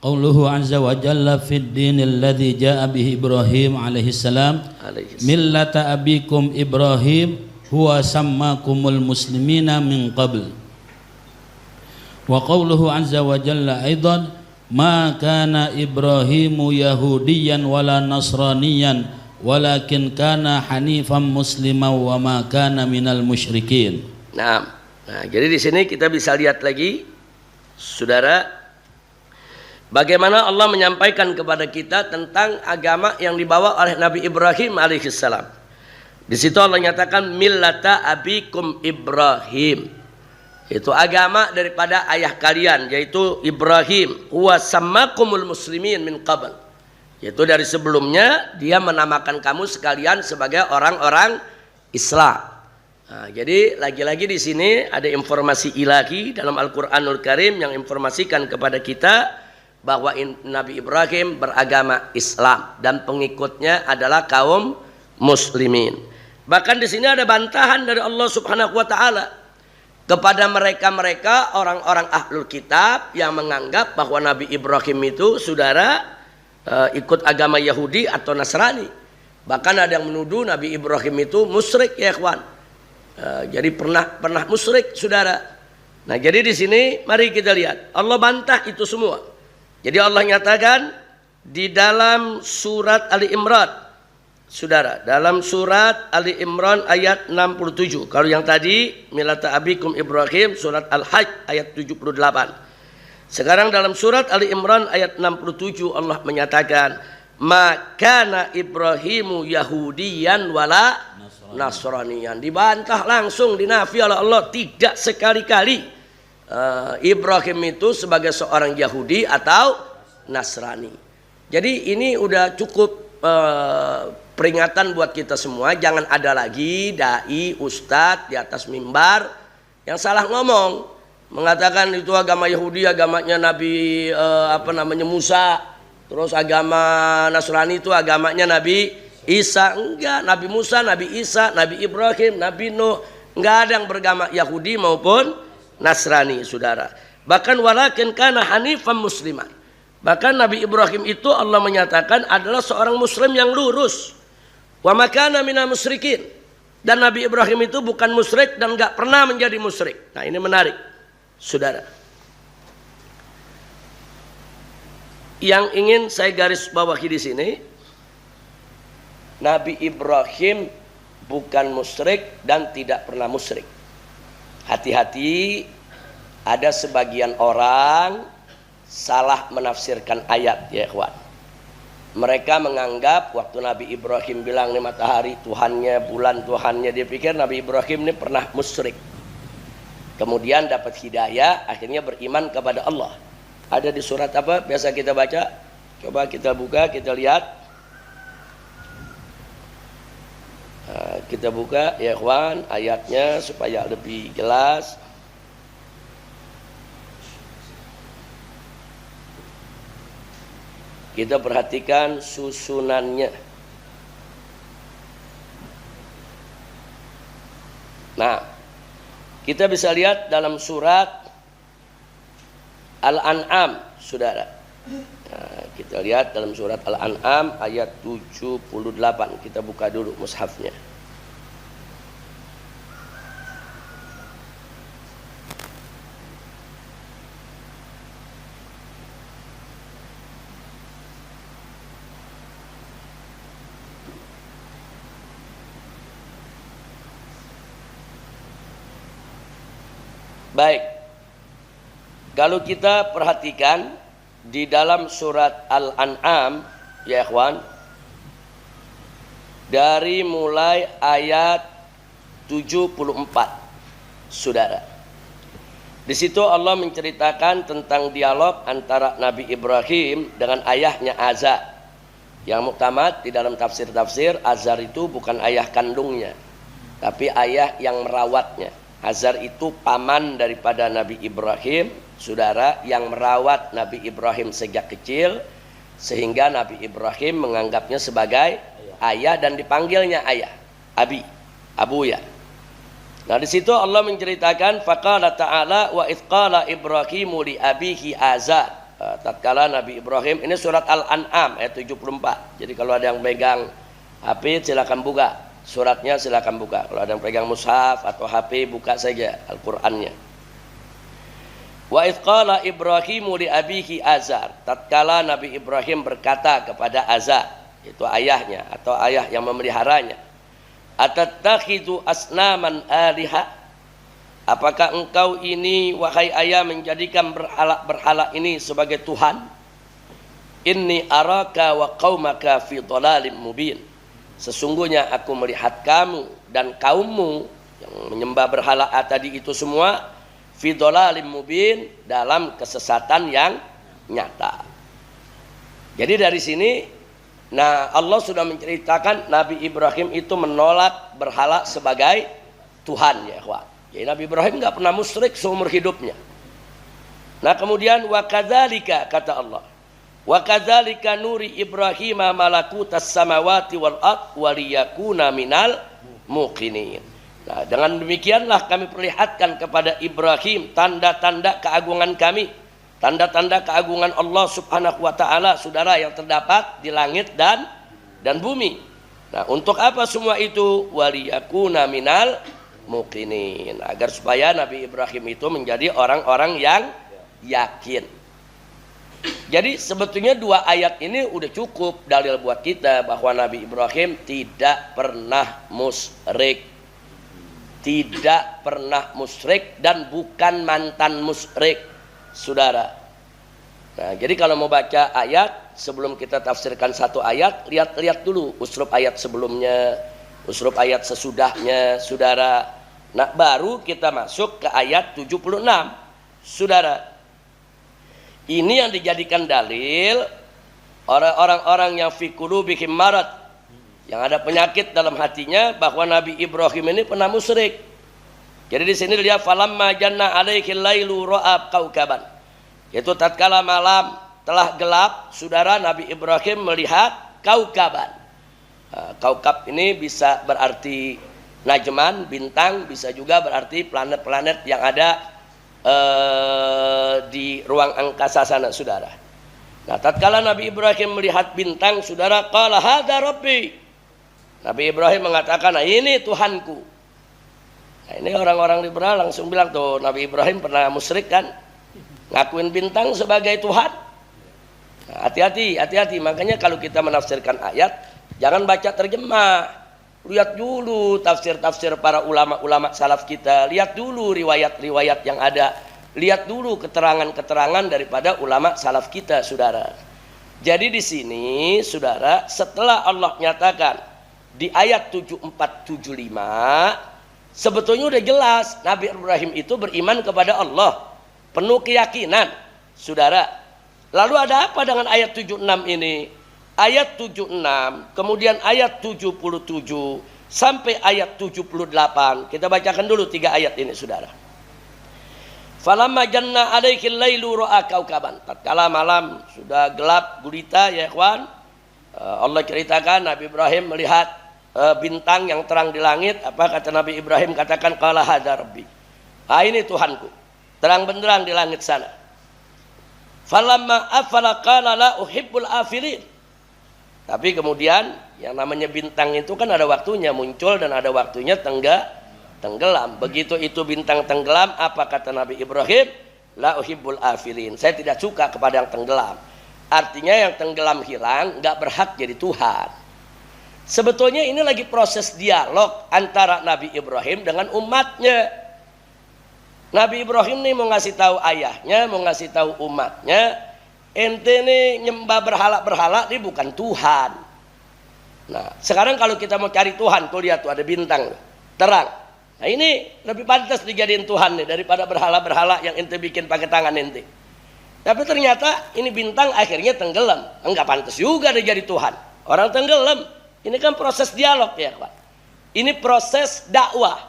Qauluhu azza wa jalla fid dinil ladzi jaa'a bihi Ibrahim alaihi salam millata abikum Ibrahim huwa sammakumul muslimina min qabl. Wa qauluhu azza wa jalla aidan ma kana Ibrahimu yahudiyan wala nasraniyan walakin kana hanifan musliman wa ma kana minal musyrikin. Nah, jadi di sini kita bisa lihat lagi, saudara, bagaimana Allah menyampaikan kepada kita tentang agama yang dibawa oleh Nabi Ibrahim alaihissalam. Di situ Allah nyatakan millata abikum Ibrahim. Itu agama daripada ayah kalian, yaitu Ibrahim. Huwa sammakumul muslimin min qabl. Yaitu dari sebelumnya dia menamakan kamu sekalian sebagai orang-orang Islam. Nah, jadi lagi-lagi di sini ada informasi ilahi dalam Al-Qur'anul Karim yang informasikan kepada kita bahwa Nabi Ibrahim beragama Islam dan pengikutnya adalah kaum muslimin. Bahkan di sini ada bantahan dari Allah Subhanahu wa taala kepada mereka-mereka orang-orang ahlul kitab yang menganggap bahwa Nabi Ibrahim itu, saudara, ikut agama Yahudi atau Nasrani. Bahkan ada yang menuduh Nabi Ibrahim itu musyrik, ya ikhwan. Jadi pernah musyrik, saudara. Nah, jadi di sini mari kita lihat Allah bantah itu semua. Jadi Allah nyatakan di dalam surat Ali Imran, saudara, dalam surat Ali Imran ayat 67. Kalau yang tadi millata abikum Ibrahim surat Al-Hajj ayat 78. Sekarang dalam surat Ali Imran ayat 67 Allah menyatakan makana Ibrahimu Yahudiyan wala Nasraniyan. Dibantah langsung, dinafi oleh Allah, tidak sekali-kali Ibrahim itu sebagai seorang Yahudi atau Nasrani. Jadi ini udah cukup peringatan buat kita semua. Jangan ada lagi dai, ustadz di atas mimbar yang salah ngomong, mengatakan itu agama Yahudi agamanya Nabi Musa, terus agama Nasrani itu agamanya Nabi Isa. Enggak, Nabi Musa, Nabi Isa, Nabi Ibrahim, Nabi Nuh, enggak ada yang beragama Yahudi maupun Nasrani, saudara. Bahkan walakin kana hanifan musliman. Bahkan Nabi Ibrahim itu Allah menyatakan adalah seorang muslim yang lurus. Wa makana minal musyrikin. Dan Nabi Ibrahim itu bukan musyrik dan enggak pernah menjadi musyrik. Nah, ini menarik, saudara. Yang ingin saya garis bawahi di sini, Nabi Ibrahim bukan musyrik dan tidak pernah musyrik. Hati-hati, ada sebagian orang salah menafsirkan ayat, ya ikhwan. Mereka menganggap waktu Nabi Ibrahim bilang nih matahari Tuhannya, bulan Tuhannya, dia pikir Nabi Ibrahim ini pernah musyrik. Kemudian dapat hidayah, akhirnya beriman kepada Allah. Ada di surat apa biasa kita baca? Coba kita buka, kita lihat. Kita buka, ya ikhwan, ayatnya supaya lebih jelas. Kita perhatikan susunannya. Nah, kita bisa lihat dalam surat Al-An'am, saudara. Nah, kita lihat dalam surat Al-An'am ayat 78. Kita buka dulu mushafnya. Baik, kalau kita perhatikan di dalam surat Al-An'am, ya ikhwan, dari mulai ayat 74, saudara. Di situ Allah menceritakan tentang dialog antara Nabi Ibrahim dengan ayahnya Azar. Yang muktamad di dalam tafsir-tafsir, Azar itu bukan ayah kandungnya, tapi ayah yang merawatnya. Azar itu paman daripada Nabi Ibrahim, saudara, yang merawat Nabi Ibrahim sejak kecil, sehingga Nabi Ibrahim menganggapnya sebagai ayah dan dipanggilnya ayah, abi, abuya. Nah, di situ Allah menceritakan faqala ta'ala wa idz qala Ibrahimu li abihi Azar. Tatkala Nabi Ibrahim, ini surat Al-An'am ayat 74. Jadi kalau ada yang pegang HP silakan buka. Suratnya silakan buka. Kalau ada yang pegang mushaf atau HP, buka saja Al-Qur'annya. Wa idz qala Ibrahimu li abihi Azar. Tatkala Nabi Ibrahim berkata kepada Azar. itu ayahnya atau ayah yang memeliharanya. Atattakhidhu asnaman aliha, apakah engkau ini wahai ayah menjadikan berhala ini sebagai Tuhan? Inni araka wa qaumaka fi dhalalim mubin, sesungguhnya aku melihat kamu dan kaummu yang menyembah berhala tadi itu semua fi dhalalim mubin, dalam kesesatan yang nyata. Jadi dari sini, nah Allah sudah menceritakan Nabi Ibrahim itu menolak berhala sebagai Tuhan, ya ikhwan. Jadi Nabi Ibrahim nggak pernah musyrik seumur hidupnya. Nah kemudian wa kadzalika, kata Allah, wa kadzalika nuri Ibrahim malakutas samawati wal ard wa liyakuna minal muqinin. Nah dengan demikianlah kami perlihatkan kepada Ibrahim tanda-tanda keagungan kami, tanda-tanda keagungan Allah subhanahu wa ta'ala, saudara, yang terdapat di langit dan bumi. Nah untuk apa semua itu? Waliyakuna minal muqinin, agar supaya Nabi Ibrahim itu menjadi orang-orang yang yakin. Jadi sebetulnya dua ayat ini udah cukup dalil buat kita bahwa Nabi Ibrahim tidak pernah musyrik, tidak pernah musyrik dan bukan mantan musyrik, saudara. Nah, jadi kalau mau baca ayat, sebelum kita tafsirkan satu ayat, lihat dulu uslup ayat sebelumnya, uslup ayat sesudahnya, saudara. Nah, baru kita masuk ke ayat 76, saudara. Ini yang dijadikan dalil orang-orang yang fi qulubihim marad, yang ada penyakit dalam hatinya, bahwa Nabi Ibrahim ini pernah musyrik. Jadi di sini lihat falamma janna alaihi lailu ra'a kaukaban, yaitu tatkala malam telah gelap, saudara, Nabi Ibrahim melihat kaukaban. Kaukab ini bisa berarti najman, bintang, bisa juga berarti planet-planet yang ada di ruang angkasa sana, saudara. Nah tatkala Nabi Ibrahim melihat bintang, saudara, qala hadza rabbi, Nabi Ibrahim mengatakan, nah ini Tuhanku. Nah ini orang-orang liberal langsung bilang, tuh Nabi Ibrahim pernah musyrik kan, ngakuin bintang sebagai Tuhan. Nah, hati-hati. Makanya kalau kita menafsirkan ayat, jangan baca terjemah. Lihat dulu tafsir-tafsir para ulama-ulama salaf kita. Lihat dulu riwayat-riwayat yang ada. Lihat dulu keterangan-keterangan daripada ulama salaf kita, saudara. Jadi di sini, saudara, setelah Allah nyatakan di ayat 7475, sebetulnya udah jelas Nabi Ibrahim itu beriman kepada Allah, penuh keyakinan, saudara. Lalu ada apa dengan ayat 76 ini? Ayat 76, kemudian ayat 77 sampai ayat 78. Kita bacakan dulu 3 ayat ini, saudara. Falamma janna alaihi lailu ra'a kaukaban. Tatkala malam sudah gelap gulita, ya ikhwan, Allah ceritakan Nabi Ibrahim melihat bintang yang terang di langit. Apa kata Nabi Ibrahim? Katakan qala hadza rabbi. Ini Tuhanku. Terang benderang di langit sana. Falamma afala qala la uhibbul afilin. Tapi kemudian yang namanya bintang itu kan ada waktunya muncul dan ada waktunya tenggelam. Begitu itu bintang tenggelam, apa kata Nabi Ibrahim? La uhibbul afilin. Saya tidak suka kepada yang tenggelam. Artinya yang tenggelam hilang, nggak berhak jadi Tuhan. Sebetulnya ini lagi proses dialog antara Nabi Ibrahim dengan umatnya. Nabi Ibrahim nih mau ngasih tahu ayahnya, mau ngasih tahu umatnya, ente nih nyembah berhala-berhala ini bukan Tuhan. Nah sekarang kalau kita mau cari Tuhan, tuh lihat tuh ada bintang terang. Nah ini lebih pantas dijadiin Tuhan nih daripada berhala-berhala yang ente bikin pakai tangan ente. Tapi ternyata ini bintang akhirnya tenggelam. Enggak pantas juga dia jadi Tuhan. Orang tenggelam. Ini kan proses dialog, ya Pak. Ini proses dakwah.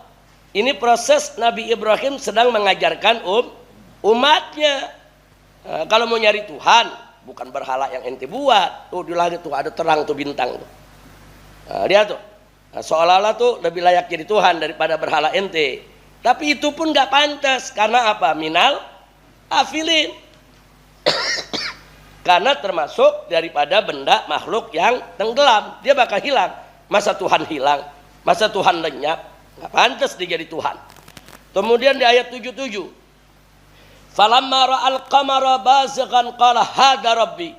Ini proses Nabi Ibrahim sedang mengajarkan umatnya. Nah, kalau mau nyari Tuhan, bukan berhala yang ente buat. Tuh di langit tuh ada terang tuh bintang tuh. Nah, lihat tuh. Nah, seolah-olah tuh lebih layak jadi Tuhan daripada berhala ente. Tapi itu pun nggak pantas. Karena apa? Minal afilin. Karena termasuk daripada benda makhluk yang tenggelam. Dia bakal hilang. Masa Tuhan hilang? Masa Tuhan lenyap? Nggak pantas dia jadi Tuhan. Kemudian di ayat 77. Falamma ra'al qamara bazighan qala hadza rabbi.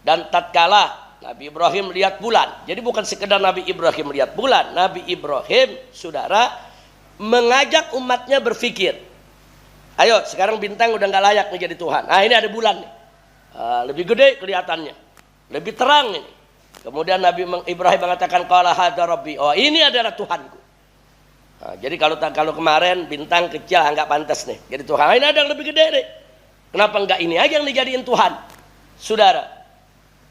Dan tatkala Nabi Ibrahim lihat bulan. Jadi bukan sekedar Nabi Ibrahim lihat bulan. Nabi Ibrahim, saudara, mengajak umatnya berpikir. Ayo, sekarang bintang udah nggak layak menjadi Tuhan. Nah, ini ada bulan nih. Lebih gede kelihatannya, lebih terang ini. Kemudian Nabi Ibrahim mengatakan, qala hadza rabbi. Oh, ini adalah Tuhanku. Nah, jadi kalau kemarin bintang kecil nggak pantas nih jadi Tuhan. Nah, ini ada yang lebih gede nih. Kenapa nggak ini aja yang dijadiin Tuhan, saudara?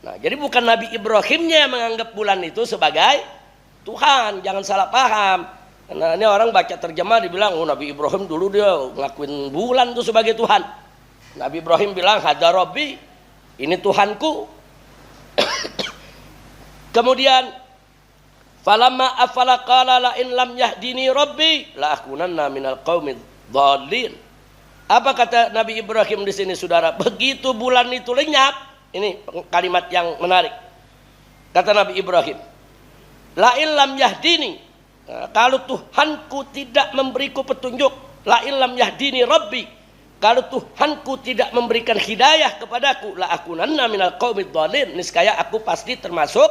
Nah, jadi bukan Nabi Ibrahimnya yang menganggap bulan itu sebagai Tuhan. Jangan salah paham. Karena ini orang baca terjemah dibilang, oh Nabi Ibrahim dulu dia ngelakuin bulan itu sebagai Tuhan. Nabi Ibrahim bilang, hadza rabbi, ini Tuhanku. Kemudian falamma afala qala la in lam yahdini rabbi la akunanna minal qaumid dhalin. Apa kata Nabi Ibrahim di sini, saudara? Begitu bulan itu lenyap, ini kalimat yang menarik. Kata Nabi Ibrahim, la in lam yahdini, kalau Tuhanku tidak memberiku petunjuk, la in lam yahdini rabbi, kalau Tuhanku tidak memberikan hidayah kepadaku, la akunanna minal qaumid dhalin, niscaya aku pasti termasuk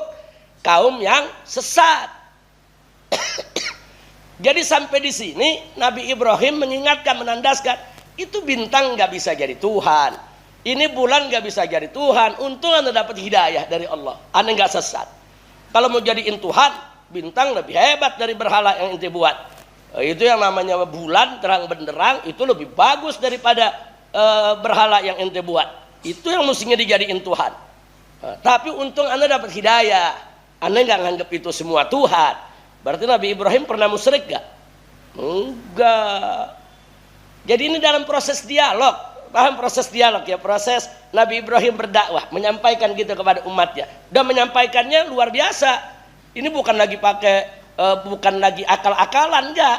kaum yang sesat. Jadi sampai di sini Nabi Ibrahim mengingatkan, menandaskan, itu bintang nggak bisa jadi Tuhan, ini bulan nggak bisa jadi Tuhan. Untung anda dapat hidayah dari Allah, anda nggak sesat. Kalau mau jadiin Tuhan, bintang lebih hebat dari berhala yang ente buat. Itu yang namanya bulan terang benderang, itu lebih bagus daripada berhala yang ente buat. Itu yang mestinya dijadiin Tuhan. Tapi untung anda dapat hidayah, anda nggak nganggap itu semua Tuhan. Berarti Nabi Ibrahim pernah musyrik gak? Enggak. Jadi ini dalam proses dialog. Paham proses dialog ya? Proses Nabi Ibrahim berdakwah, menyampaikan gitu kepada umatnya. Dan menyampaikannya luar biasa. Ini bukan lagi bukan lagi akal-akalan, enggak.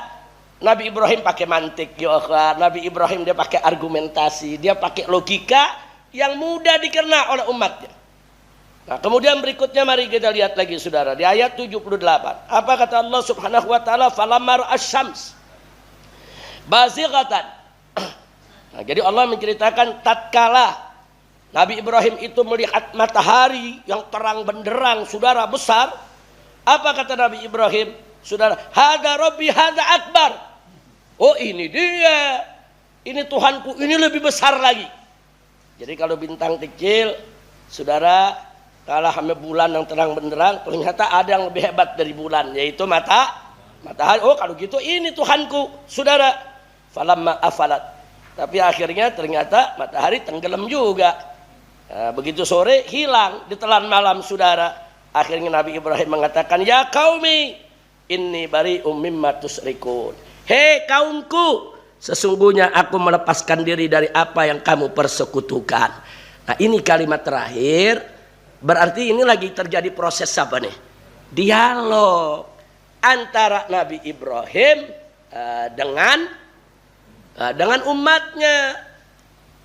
Nabi Ibrahim pakai mantik, ya. Nabi Ibrahim dia pakai argumentasi, dia pakai logika yang mudah dicerna oleh umatnya. Nah, kemudian berikutnya mari kita lihat lagi, saudara, di ayat 78. Apa kata Allah Subhanahu wa taala? Falamma ra'asyams bazighatan. Nah, jadi Allah menceritakan tatkala Nabi Ibrahim itu melihat matahari yang terang benderang, saudara, besar. Apa kata Nabi Ibrahim, saudara? Hadza rabbi hadza akbar. Oh, ini dia, ini Tuhanku, ini lebih besar lagi. Jadi kalau bintang kecil, saudara, kalah sama bulan yang terang benderang, ternyata ada yang lebih hebat dari bulan, yaitu matahari. Oh, kalau gitu ini Tuhanku, saudara. Falamma afalat, tapi akhirnya ternyata matahari tenggelam juga. Nah, begitu sore hilang, ditelan malam, saudara. Akhirnya Nabi Ibrahim mengatakan, ya qaumi inni bari'um mimma tusyrikun. Hei kaumku, sesungguhnya aku melepaskan diri dari apa yang kamu persekutukan. Nah, ini kalimat terakhir. Berarti ini lagi terjadi proses apa nih? Dialog antara Nabi Ibrahim dengan umatnya.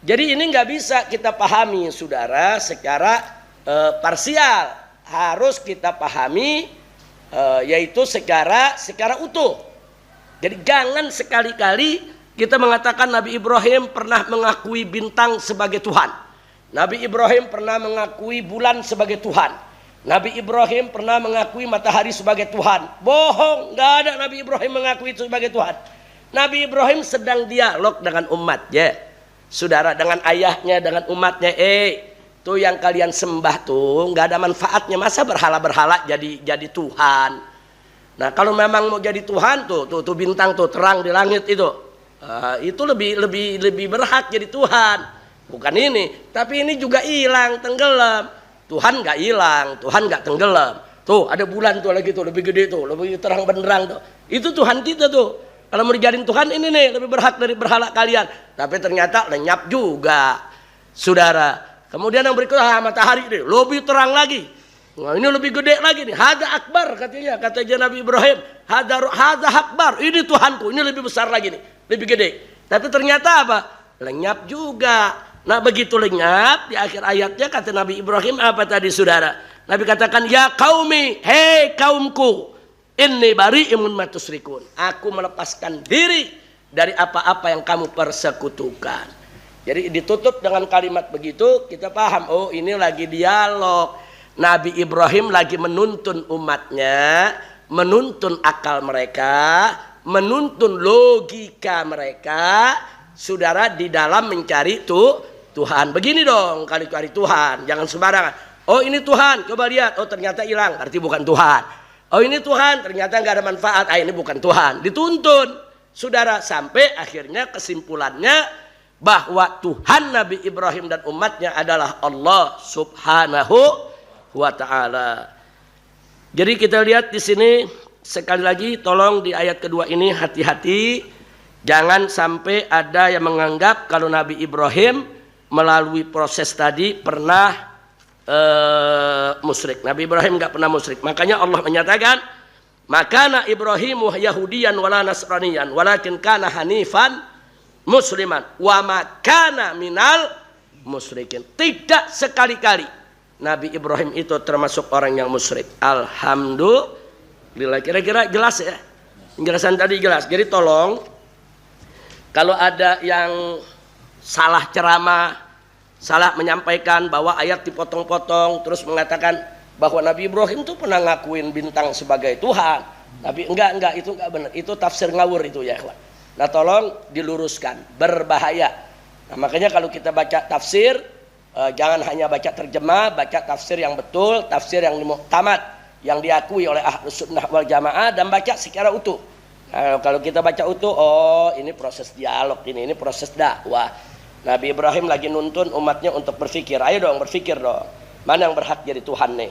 Jadi ini nggak bisa kita pahami, saudara, secara parsial. Harus kita pahami yaitu secara utuh. Jadi jangan sekali-kali kita mengatakan Nabi Ibrahim pernah mengakui bintang sebagai Tuhan. Nabi Ibrahim pernah mengakui bulan sebagai Tuhan. Nabi Ibrahim pernah mengakui matahari sebagai Tuhan. Bohong, nggak ada Nabi Ibrahim mengakui itu sebagai Tuhan. Nabi Ibrahim sedang dialog dengan umatnya, saudara, dengan ayahnya, dengan umatnya. Tuh yang kalian sembah tuh nggak ada manfaatnya, masa berhala-berhala jadi Tuhan. Nah, kalau memang mau jadi Tuhan tuh bintang tuh terang di langit itu lebih berhak jadi Tuhan. Bukan ini, tapi ini juga hilang, tenggelam. Tuhan nggak hilang, Tuhan nggak tenggelam. Tuh ada bulan tuh lagi tuh lebih gede tuh, lebih terang benderang tuh. Itu Tuhan kita tuh. Kalau mau dijadiin Tuhan ini nih lebih berhak dari berhala kalian. Tapi ternyata lenyap juga, saudara. Kemudian yang berikutnya matahari ini lebih terang lagi. Nah, ini lebih gede lagi nih. Hadza akbar katanya, kata Nabi Ibrahim. Hadza akbar. Ini Tuhanku, ini lebih besar lagi nih, lebih gede. Tapi ternyata apa? Lenyap juga. Nah, begitu lenyap, di akhir ayatnya kata Nabi Ibrahim apa tadi, saudara? Nabi katakan, ya qaumi, hei kaumku, inni bari'um mimma tusyrikun. Aku melepaskan diri dari apa-apa yang kamu persekutukan. Jadi ditutup dengan kalimat begitu, kita paham, oh ini lagi dialog Nabi Ibrahim lagi menuntun umatnya, menuntun akal mereka, menuntun logika mereka, saudara, di dalam mencari Tuhan. Begini dong kalau cari Tuhan, jangan sembarangan. Oh ini Tuhan, coba lihat, oh ternyata hilang, arti bukan Tuhan. Oh ini Tuhan, ternyata nggak ada manfaat, ini bukan Tuhan. Dituntun, saudara, sampai akhirnya kesimpulannya bahwa Tuhan Nabi Ibrahim dan umatnya adalah Allah Subhanahu wa ta'ala. Jadi kita lihat di sini sekali lagi, tolong di ayat kedua ini hati-hati, jangan sampai ada yang menganggap kalau Nabi Ibrahim melalui proses tadi pernah musyrik. Nabi Ibrahim enggak pernah musyrik. Makanya Allah menyatakan, "Makana Ibrahimu Yahudiyan wala Nasraniyan, walakin kana hanifan musliman wa makana minal musyrikin." Tidak sekali-kali Nabi Ibrahim itu termasuk orang yang musyrik. Alhamdulillah. Kira-kira jelas ya? Penjelasan tadi jelas. Jadi tolong, kalau ada yang salah ceramah, salah menyampaikan bahwa ayat dipotong-potong, terus mengatakan bahwa Nabi Ibrahim itu pernah ngakuin bintang sebagai Tuhan. Tapi enggak, itu enggak benar. Itu tafsir ngawur itu ya, kawan. Nah tolong diluruskan, berbahaya. Nah makanya kalau kita baca tafsir, jangan hanya baca terjemah, baca tafsir yang betul, tafsir yang muktamad, yang diakui oleh Ahlus Sunnah wal Jamaah, dan baca secara utuh. Nah, kalau kita baca utuh, oh ini proses dialog, ini proses dakwah. Nabi Ibrahim lagi nuntun umatnya untuk berpikir. Ayo dong berpikir dong, mana yang berhak jadi Tuhan nih?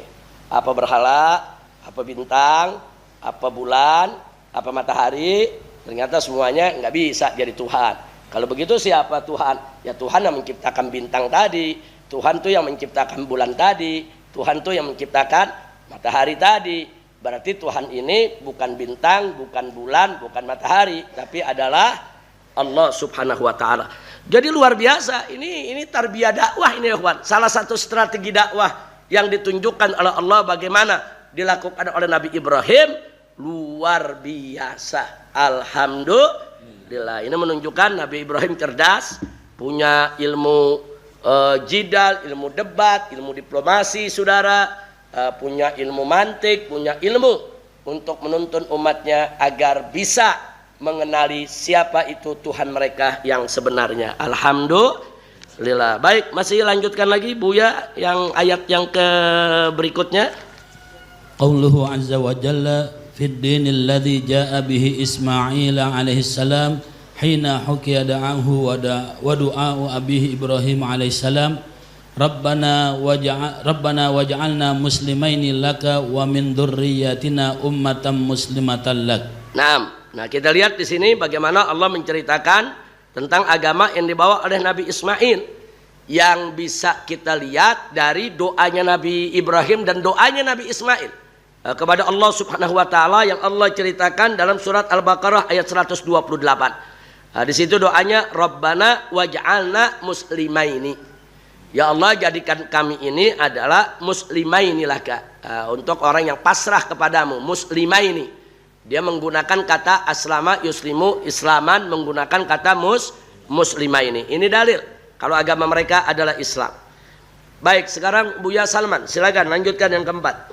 Apa berhala, apa bintang, apa bulan, apa matahari? Ternyata semuanya nggak bisa jadi Tuhan. Kalau begitu siapa Tuhan? Ya Tuhan yang menciptakan bintang tadi, Tuhan tuh yang menciptakan bulan tadi, Tuhan tuh yang menciptakan matahari tadi. Berarti Tuhan ini bukan bintang, bukan bulan, bukan matahari, tapi adalah Allah Subhanahu wa ta'ala. Jadi luar biasa, ini tarbiyah dakwah ini ya kawan. Salah satu strategi dakwah yang ditunjukkan oleh Allah bagaimana dilakukan oleh Nabi Ibrahim, luar biasa. Alhamdulillah. Ini menunjukkan Nabi Ibrahim cerdas, punya ilmu jidal, ilmu debat, ilmu diplomasi, saudara, punya ilmu mantik, punya ilmu untuk menuntun umatnya agar bisa mengenali siapa itu Tuhan mereka yang sebenarnya. Alhamdulillah. Baik, masih lanjutkan lagi Buya yang ayat yang ke berikutnya. Qauluhu azza wa jalla fid dinil ladzi jaa bihi Ismail alaihi salam hina hukiya da'ahu wa du'a'u abihi Ibrahim alaihissalam Rabbana waj'alna muslimaini laka wa min dzurriyyatina ummatan muslimatan lak. Nah kita lihat di sini bagaimana Allah menceritakan tentang agama yang dibawa oleh Nabi Ismail, yang bisa kita lihat dari doanya Nabi Ibrahim dan doanya Nabi Ismail kepada Allah Subhanahu wa taala, yang Allah ceritakan dalam surat Al-Baqarah ayat 128. Di situ doanya, Rabbana waj'alna muslimaini. Ya Allah, jadikan kami ini adalah muslimaini laka, untuk orang yang pasrah kepadamu, muslimaini. Dia menggunakan kata aslama yuslimu islaman, menggunakan kata muslimaini. Ini dalil kalau agama mereka adalah Islam. Baik, sekarang Buya Salman, silakan lanjutkan yang keempat.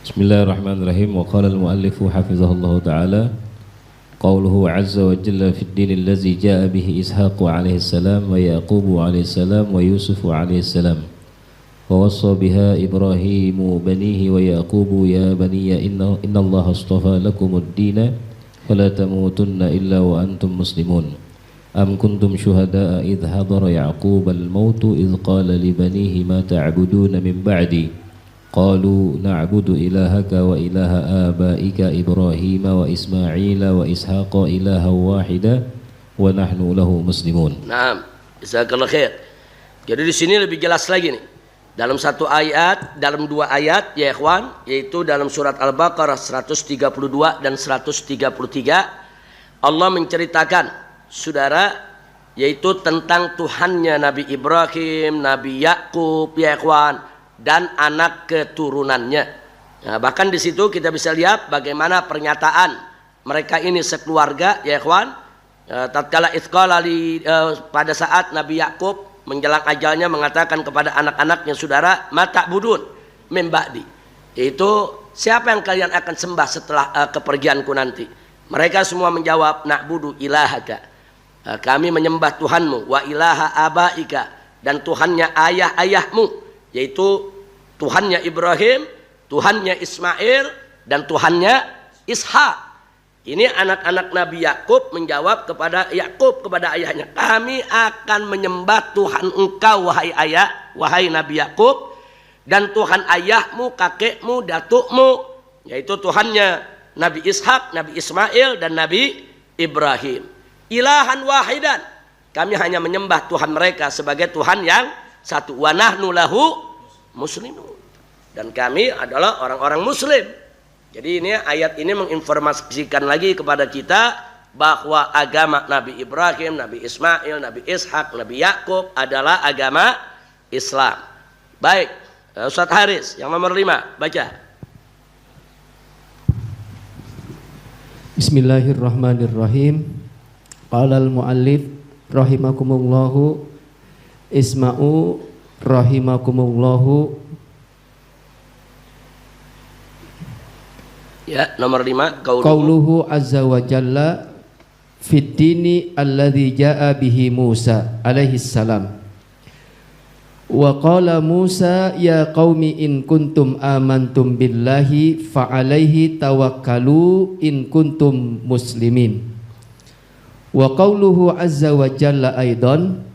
Bismillahirrahmanirrahim. Wa qala al-muallifu hafizahullahu ta'ala qawluhu azza wa jalla fi ad-din allazi jaa bihi Ishaq alaihi salam wa Yaqub alaihi salam wa Yusuf alaihi salam wa wassa biha Ibrahim banihi wa Yaqub ya baniya inna Allah astafa lakum ad-din fala tamutunna illa wa antum muslimun am kuntum syuhada'a idh hadara Yaqub al-maut idh qala li banihi ma ta'buduna min ba'di قالوا نعبد إلهك وإله آبائك إبراهيم وإسماعيل وإسحاق إلها واحدا ونحن له مسلمون. Naam, jazakallahu khair. Jadi di sini lebih jelas lagi nih. Dalam satu ayat, dalam dua ayat ya ikhwan, yaitu dalam surat Al-Baqarah 132 dan 133, Allah menceritakan saudara, yaitu tentang Tuhannya Nabi Ibrahim, Nabi Yakub ya ikhwan, dan anak keturunannya. Nah, bahkan di situ kita bisa lihat bagaimana pernyataan mereka ini sekeluarga ya ikhwan, tatkala itsqala pada saat Nabi Yakub menjelang ajalnya mengatakan kepada anak-anaknya, saudara, mata budun min ba'di, yaitu siapa yang kalian akan sembah setelah kepergianku nanti. Mereka semua menjawab, na'budu ilahaka, kami menyembah Tuhanmu, wa ilaha abaika, dan Tuhannya ayah-ayahmu, yaitu Tuhannya Ibrahim, Tuhannya Ismail, dan Tuhannya Ishak. Ini anak-anak Nabi Yakub menjawab kepada ayahnya, kami akan menyembah Tuhan engkau wahai ayah, wahai Nabi Yakub, dan Tuhan ayahmu, kakekmu, datukmu, yaitu Tuhannya Nabi Ishak, Nabi Ismail, dan Nabi Ibrahim. Ilahan wahidan, kami hanya menyembah Tuhan mereka sebagai Tuhan yang satu. Wa nahnu lahu muslimun, dan kami adalah orang-orang muslim. Jadi ini ayat ini menginformasikan lagi kepada kita bahwa agama Nabi Ibrahim, Nabi Ismail, Nabi Ishak, Nabi Yakub adalah agama Islam. Baik, Ustaz Haris yang nomor 5, baca. Bismillahirrahmanirrahim. Qala al-muallif rahimakumullahu isma'u rahimakumullahu. Ya, nomor 5, Qauluhu azza wa jalla fid dini alladhi ja'a bihi Musa alaihi salam. Wa qala Musa ya qaumi in kuntum amantum billahi fa alaihi tawakkalu in kuntum muslimin. Wa qauluhu azza wa jalla aidan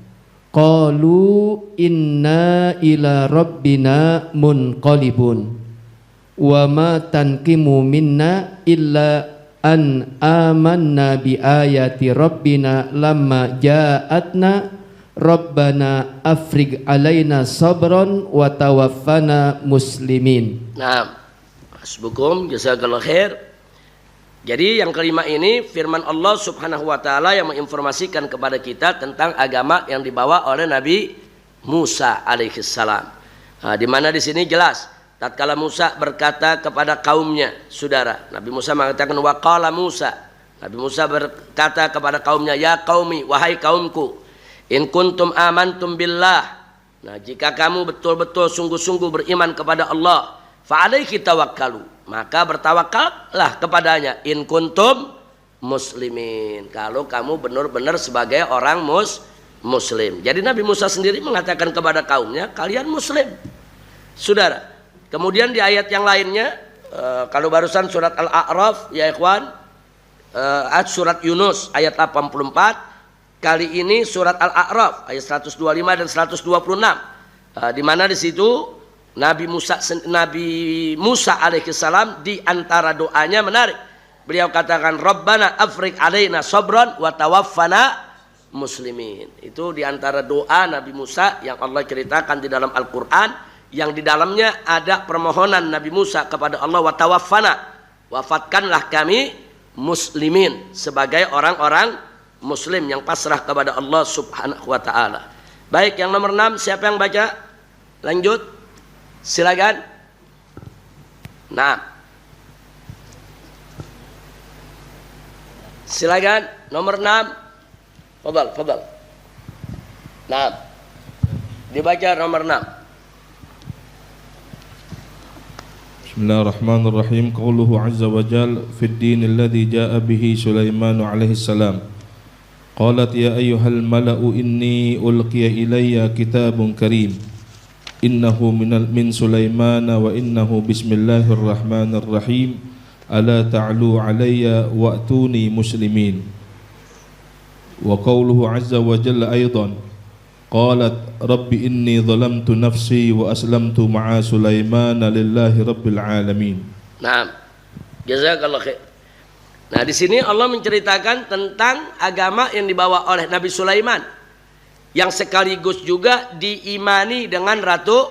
qalu inna ila rabbina munqalibun wa ma tanqimu minna illa an amanna bi ayati rabbina lamma ja'atna rabbana afrigh alaina sabran wa tawaffana muslimin. Nah, hasbukum jazakallahu khair. Jadi yang kelima ini firman Allah Subhanahu wa taala yang menginformasikan kepada kita tentang agama yang dibawa oleh Nabi Musa alaihi salam. Nah, di mana di sini jelas tatkala Musa berkata kepada kaumnya, saudara, Nabi Musa mengatakan wa qala Musa. Nabi Musa berkata kepada kaumnya, ya qaumi, wahai kaumku, in kuntum amantum billah. Nah, jika kamu betul-betul sungguh-sungguh beriman kepada Allah, fa alaihi tawakkalu, maka bertawakallah kepadanya, in kuntum muslimin, kalau kamu benar-benar sebagai orang muslim. Jadi Nabi Musa sendiri mengatakan kepada kaumnya, kalian muslim, saudara. Kemudian di ayat yang lainnya, kalau barusan surat Al-A'raf ya ikhwan, surat Yunus ayat 84, kali ini surat Al-A'raf ayat 125 dan 126, di mana di situ Nabi Musa alaihissalam di antara doanya menarik. Beliau katakan Rabbana afriq alaina sabran wa tawaffana muslimin. Itu di antara doa Nabi Musa yang Allah ceritakan di dalam Al-Qur'an, yang di dalamnya ada permohonan Nabi Musa kepada Allah, wa tawaffana, wafatkanlah kami muslimin, sebagai orang-orang muslim yang pasrah kepada Allah Subhanahu wa taala. Baik, yang nomor 6 siapa yang baca? Lanjut. Silakan. Nah. Silakan nomor 6. Fadhal. Nah. Dibaca nomor 6. Bismillahirrahmanirrahim. Qauluhu azza wa jal fid din alladhi ja'a bihi Sulaiman alaihi salam. Qalat ya ayyuhal mala'u inni ulqiya ilayya kitabun karim. Innahu min Sulaiman wa innahu bismillahirrahmanirrahim. Ala ta'lu alayya wa'tuni muslimin. Wa qauluhu azza wa jalla aidan qalat rabbi inni zalamtu nafsi wa aslamtu ma'a Sulaiman lillahi rabbil alamin. Nah, jazakallahu khair. Nah, di sini Allah menceritakan tentang agama yang dibawa oleh Nabi Sulaiman, yang sekaligus juga diimani dengan Ratu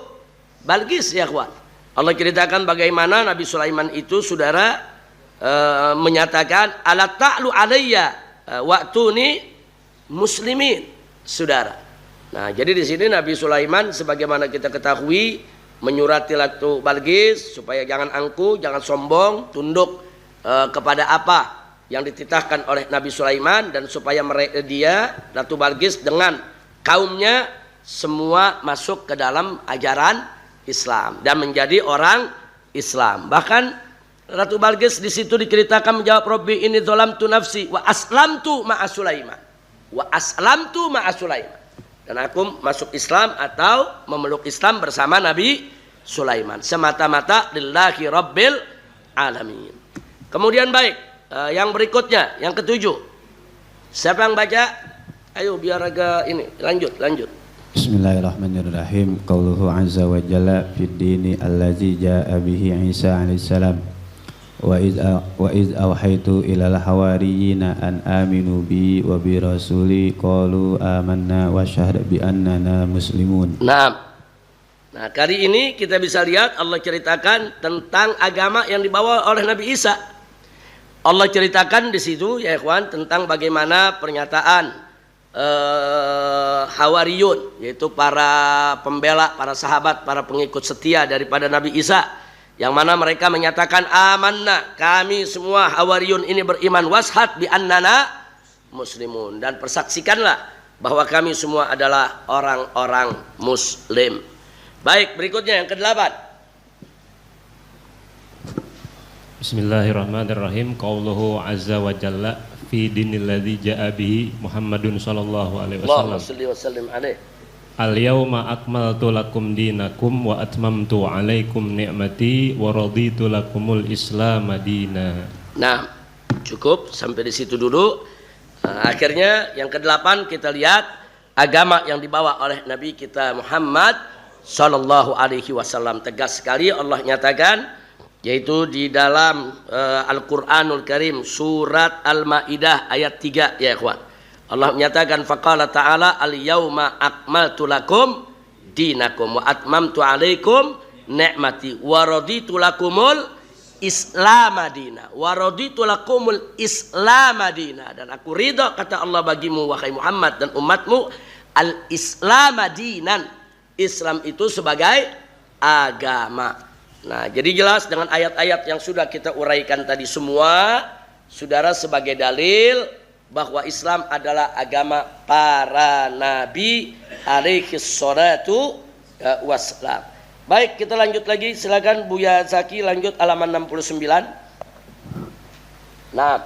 Balqis ya kawan. Allah ceritakan bagaimana Nabi Sulaiman itu, saudara, menyatakan ala ta'lu alayya wa'tuni muslimin, saudara. Nah, jadi di sini Nabi Sulaiman sebagaimana kita ketahui menyurati Ratu Balqis supaya jangan angkuh, jangan sombong, tunduk kepada apa yang dititahkan oleh Nabi Sulaiman, dan supaya dia Ratu Balqis dengan kaumnya semua masuk ke dalam ajaran Islam dan menjadi orang Islam. Bahkan Ratu Balqis di situ diceritakan menjawab, Robbi ini dzalamtu nafsi wa aslamtu ma'a Sulaiman. Wa aslamtu ma'a Sulaiman. Dan aku masuk Islam atau memeluk Islam bersama Nabi Sulaiman. Semata-mata lillahi rabbil alamin. Kemudian baik, yang berikutnya, yang ketujuh. Siapa yang baca? Ayo biar agak ini, lanjut. Bismillahirrahmanirrahim. Qauluhu azza wa jalla fid dini allazi jaa bihi Isa alaihissalam. Wa iz awhaitu ilal hawariyina an aminu bi wa bi rasuli qalu amanna wa syahada bi annana muslimun. Nah, kali ini kita bisa lihat Allah ceritakan tentang agama yang dibawa oleh Nabi Isa. Allah ceritakan di situ ya ikhwan tentang bagaimana pernyataan Hawariyun, yaitu para pembela, para sahabat, para pengikut setia daripada Nabi Isa, yang mana mereka menyatakan amanna, kami semua Hawariyun ini beriman, washhad bi annana muslimun, dan persaksikanlah bahwa kami semua adalah orang-orang muslim. Baik, berikutnya yang ke-8. Bismillahirrahmanirrahim. Qauluhu azza wa jalla fi dinil ladzi jaa bihi Muhammadun sallallahu alaihi wasallam. Allahumma shalli wa sallim alaihi. Al-yawma akmaltu lakum dinakum wa atmamtu alaikum ni'mati wa raditu lakumul Islam madina. Nah, cukup sampai di situ dulu. Akhirnya yang ke-8 kita lihat agama yang dibawa oleh Nabi kita Muhammad sallallahu alaihi wasallam. Tegas sekali Allah nyatakan, yaitu di dalam Al-Qur'anul Karim surat Al-Maidah ayat 3 ya ikhwan. Allah menyatakan faqala ta'ala al-yauma akmaltu lakum dinakum wa atmamtu alaikum ni'mati wa raditu lakumul Islamadina wa raditu lakumul Islamadina, dan aku ridha kata Allah bagimu wahai Muhammad dan umatmu al-Islamadinan, Islam itu sebagai agama. Nah, jadi jelas dengan ayat-ayat yang sudah kita uraikan tadi semua, saudara, sebagai dalil bahwa Islam adalah agama para nabi alaihi salatu wassalam. Baik, kita lanjut lagi. Silakan Buya Zaki lanjut halaman 69. Nah,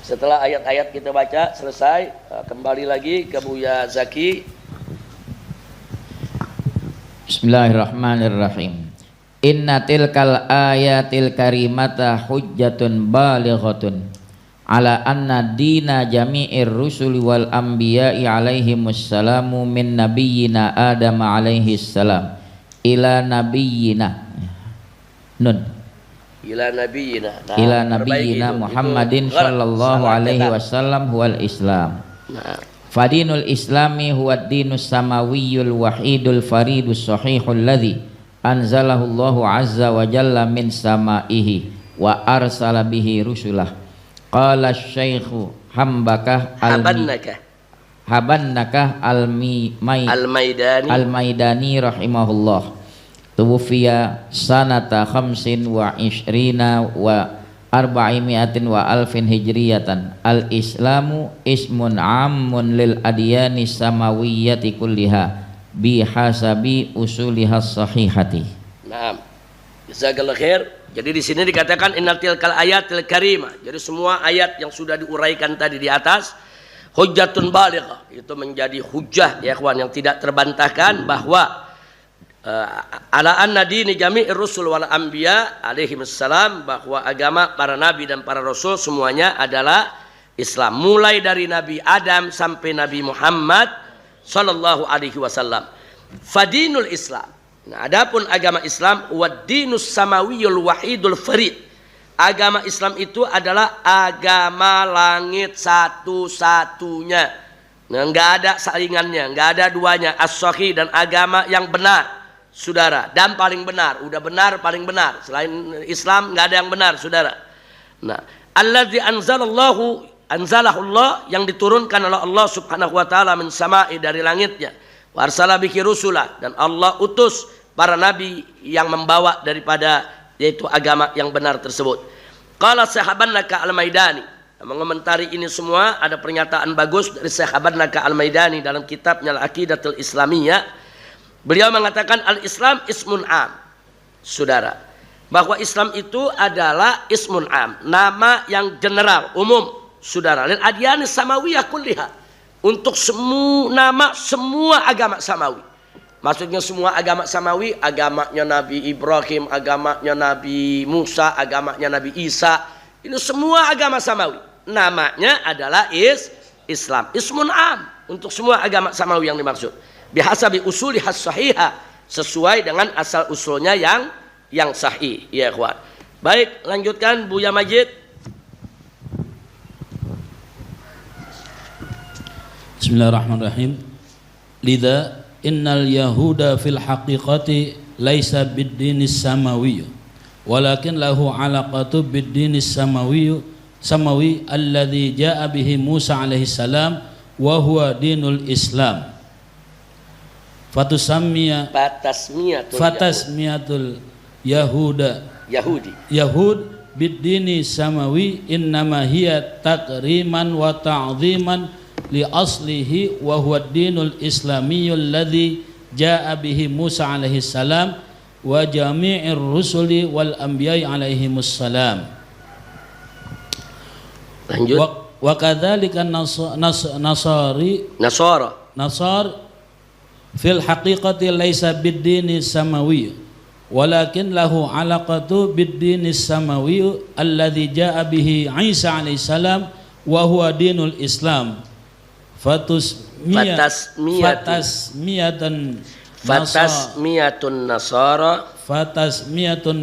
setelah ayat-ayat kita baca selesai, kembali lagi ke Buya Zaki. Bismillahirrahmanirrahim. Inna tilkal ayatil karimata hujjatun balighatun ala anna dina jami'ir rusuli wal anbiya'i alaihimussalamu min nabiyyina Adam alaihissalam ila nabiyyina ila nabiyyina Muhammadin sallallahu alaihi wasallam huwal Islam. Fadinul islami huwa dinus samawiyul wahidul faridus sahihul ladzi anzalahu Allahu azza wa jalla min samaihi wa arsala bihi rusulah. Qala asy-syaikhu habannaka al-maidani rahimahullah tuwfiya sanata 25 wa 400 wa alfin hijriyatan. Al-islamu ismun ammun lil adyani samawiyyati kulliha bihasabi usuliha sahihati. Naam. Jazakallahu khair. Jadi di sini dikatakan innatil kal ayatil karimah. Jadi semua ayat yang sudah diuraikan tadi di atas hujjatun balighah, itu menjadi hujjah ya ikhwan yang tidak terbantahkan bahwa ala anna dini jami'ir rusul wal anbiya alaihimussalam, bahwa agama para nabi dan para rasul semuanya adalah Islam, mulai dari Nabi Adam sampai Nabi Muhammad sallallahu alaihi wasallam. Fadinul Islam. Nah, adapun agama Islam wad dinus samawiyul wahidul farid. Agama Islam itu adalah agama langit satu-satunya. Nah, enggak ada saingannya, enggak ada duanya, as-sahih, dan agama yang benar. Saudara, dan paling benar, udah benar paling benar. Selain Islam nggak ada yang benar, saudara. Nah, allazi anzalallahu Allah, yang diturunkan oleh Allah Subhanahu wa taala min sama'i, dari langitnya. Wa arsala bihi rusulah, dan Allah utus para nabi yang membawa daripada yaitu agama yang benar tersebut. Qala Sahabanaka Al-Maidani, mengomentari ini semua ada pernyataan bagus dari Sahabanaka Al-Maidani dalam kitabnya Al-Aqidatul Islamiyah. Beliau mengatakan al-Islam ismun am. Saudara, bahwa Islam itu adalah ismun am, nama yang general, umum, saudara. Dan adyanis samawiyah kulliha, untuk semua nama semua agama samawi. Maksudnya semua agama samawi, agamanya Nabi Ibrahim, agamanya Nabi Musa, agamanya Nabi Isa, ini semua agama samawi. Namanya adalah Islam. Ismun am, untuk semua agama samawi yang dimaksud. Bihasabi usuli has-sahihah, sesuai dengan asal usulnya yang sahih. Ya ikhwan. Baik, lanjutkan Buya Majid. Bismillahirrahmanirrahim. Lidha innal yahuda fil haqiqati laisa bid-dinis samawi, walakin lahu alaqatu bid-dinis samawi alladhi jaa bihi Musa alaihi salam wa huwa dinul Islam. Fatasmiyatul Yahud bid-dini samawi innama hiya takriman wa ta'ziman li aslihi wa huwa dinul islamiyul ladzi jaa bihi Musa alaihi salam wa jami'ir rusuli wal anbiya'i alaihimus salam. Lanjut. Wa kadzalika nasar fil haqiqati laisa bid-dini samawi walakin lahu alaqatu bid-dini samawi alladzi jaa bihi Isa alaihi salam wa huwa dinul Islam. Fatasmiyatun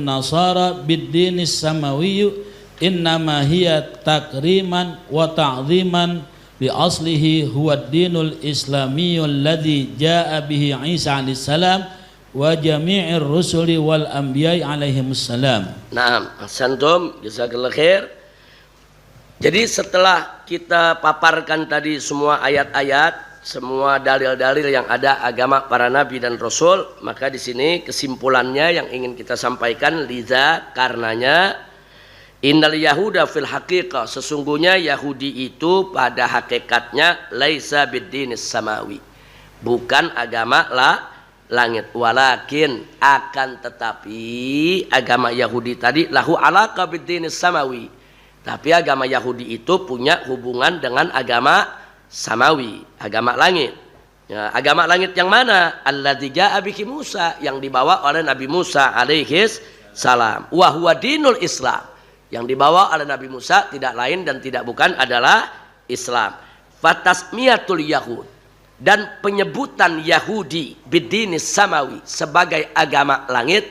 nasara bid-dini samawi innama hiya takriman wa ta'ziman li aslihi huwa dinul islamiyul ladzi jaa bihi Isa alaihi salam wa jami'ir rusuli wal anbiya'i alaihimus salam. Naam, ahsantum, jazakallahu khair. Jadi setelah kita paparkan tadi semua ayat-ayat, semua dalil-dalil yang ada agama para nabi dan rasul, maka di sini kesimpulannya yang ingin kita sampaikan, liza, karenanya innal yahuda fil haqiqah, sesungguhnya Yahudi itu pada hakikatnya laisa bid-dinis samawi, bukan agama langit, walakin akan tetapi agama Yahudi tadi lahu alaqa bid-dinis samawi, tapi agama Yahudi itu punya hubungan dengan agama samawi, agama langit. Ya, agama langit yang mana? Alladzi jaa bihi Musa, yang dibawa oleh Nabi Musa alaihi salam. Wa huwa dinul Islam, yang dibawa oleh Nabi Musa tidak lain dan tidak bukan adalah Islam. Fatasmiyatul Yahud, dan penyebutan Yahudi bidinis samawi sebagai agama langit.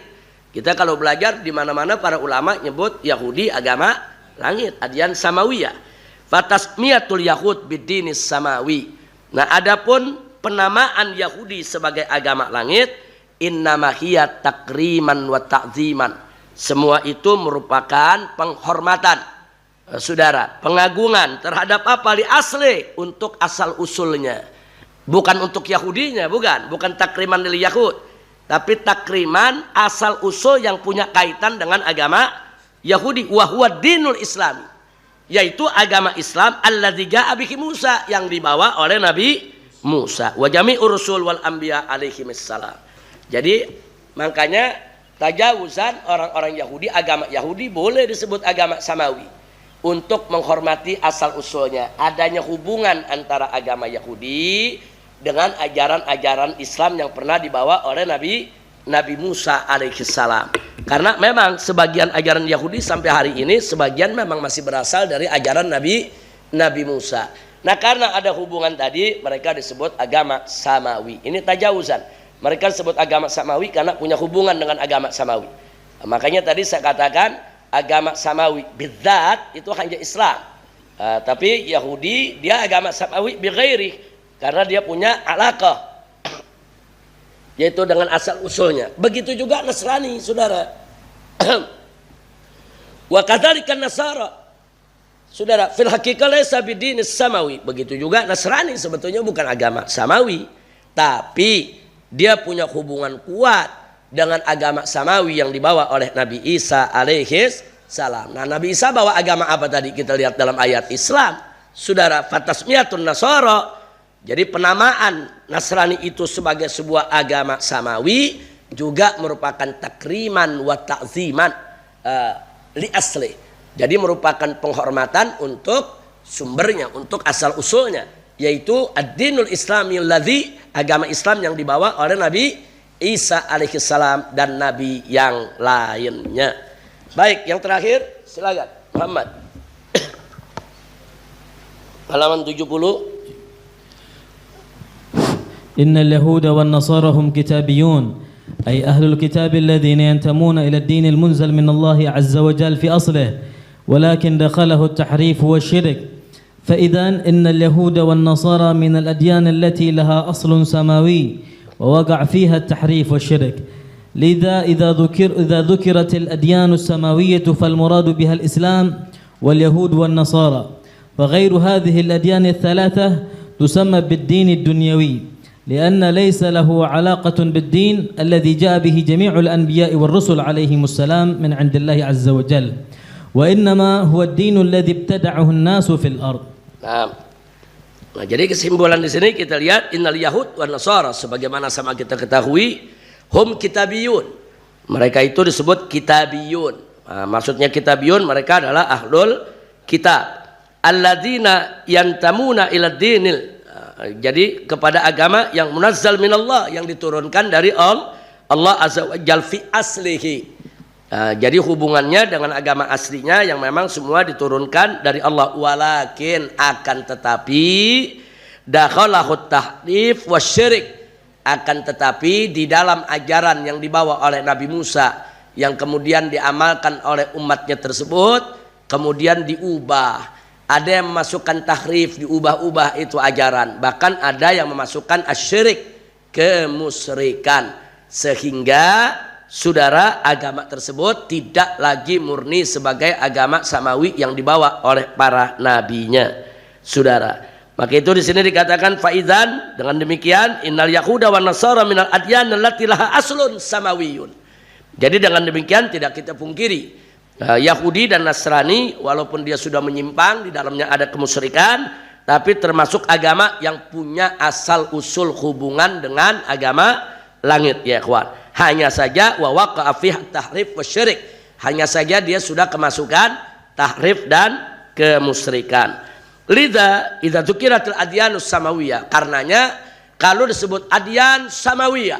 Kita kalau belajar di mana-mana para ulama nyebut Yahudi agama langit, adyan samawiyah. Fatasmiyatul Yahud bidinis samawi. Nah, adapun penamaan Yahudi sebagai agama langit, innama hiya takriman wa ta'ziman. Semua itu merupakan penghormatan, saudara, pengagungan terhadap apa? Li asli, untuk asal usulnya, bukan untuk Yahudinya, bukan takriman lil Yahud, tapi takriman asal usul yang punya kaitan dengan agama Yahudi. Wa huwa dinul Islami, yaitu agama Islam alladzi jaa bihi Musa, yang dibawa oleh Nabi Musa, wa jami'ur rusul wal anbiya alaihimus salam. Jadi makanya tajawuzan orang-orang Yahudi, agama Yahudi boleh disebut agama samawi untuk menghormati asal usulnya, adanya hubungan antara agama Yahudi dengan ajaran-ajaran Islam yang pernah dibawa oleh Nabi Musa alaihi salam. Karena memang sebagian ajaran Yahudi sampai hari ini sebagian memang masih berasal dari ajaran Nabi Musa. Nah, karena ada hubungan tadi, mereka disebut agama samawi. Ini tajawuzan. Mereka disebut agama samawi karena punya hubungan dengan agama samawi. Nah, makanya tadi saya katakan agama samawi bidzat itu hanya Islam. Tapi Yahudi dia agama samawi bighairi, karena dia punya alaqah, yaitu dengan asal usulnya. Begitu juga Nasrani, saudara. Wa kadzalika Nasara, saudara, fil haqiqah laysa bidinis samawi. Begitu juga Nasrani sebetulnya bukan agama samawi, tapi dia punya hubungan kuat dengan agama samawi yang dibawa oleh Nabi Isa alaihis salam. Nah, Nabi Isa bawa agama apa tadi? Kita lihat dalam ayat Islam. Saudara, fatasmiyatun nasara. Jadi penamaan Nasrani itu sebagai sebuah agama samawi juga merupakan takriman wa ta'ziman li asli. Jadi merupakan penghormatan untuk sumbernya, untuk asal usulnya, yaitu ad-dinul islamiyul ladzi, agama Islam yang dibawa oleh Nabi Isa alaihissalam dan nabi yang lainnya. Baik, yang terakhir silakan Muhammad. Halaman 70. إن اليهود والنصارى هم كتابيون أي أهل الكتاب الذين ينتمون إلى الدين المنزل من الله عز وجل في أصله ولكن دخله التحريف والشرك فإذا إن اليهود والنصارى من الأديان التي لها أصل سماوي ووقع فيها التحريف والشرك لذا إذا ذكرت الأديان السماوية فالمراد بها الإسلام واليهود والنصارى فغير هذه الأديان الثلاثة تسمى بالدين الدنيوي لأن ليس له علاقة بالدين الذي جاء به جميع الأنبياء والرسل عليهم السلام من عند الله عز وجل وإنما هو الدين الذي ابتدعه الناس في الأرض. Nah, jadi kesimpulan di sini kita lihat innal yahud wan nasara, sebagaimana sama kita ketahui, hum kitabiyun. Mereka itu disebut kitabiyun. Nah, maksudnya kitabiyun, mereka adalah ahlul kitab. Alladzina yantamuna ila dinil. Jadi kepada agama yang munazzal minallah, yang diturunkan dari Allah azza wa jalla fi aslihi. Jadi hubungannya dengan agama aslinya yang memang semua diturunkan dari Allah. Walakin akan tetapi dakhalahut tahrif wasyirik, akan tetapi di dalam ajaran yang dibawa oleh Nabi Musa yang kemudian diamalkan oleh umatnya tersebut kemudian diubah. Ada yang memasukkan tahrif, diubah-ubah itu ajaran. Bahkan ada yang memasukkan asyirik, kemusyrikan, sehingga saudara agama tersebut tidak lagi murni sebagai agama samawi yang dibawa oleh para nabinya, saudara. Maka itu di sini dikatakan faizan, dengan demikian innal yahuda wan nasara minal adyan allati laha aslun samawiyun. Jadi dengan demikian tidak kita pungkiri Yahudi dan Nasrani walaupun dia sudah menyimpang, di dalamnya ada kemusyrikan, tapi termasuk agama yang punya asal usul hubungan dengan agama langit, ya ikhwan. Hanya saja wa waqa'a fiha tahrif wasyirik, hanya saja dia sudah kemasukan tahrif dan kemusyrikan. Lidza idza dzukiratil adyanus samawiyah, karenanya kalau disebut adyan samawiyah,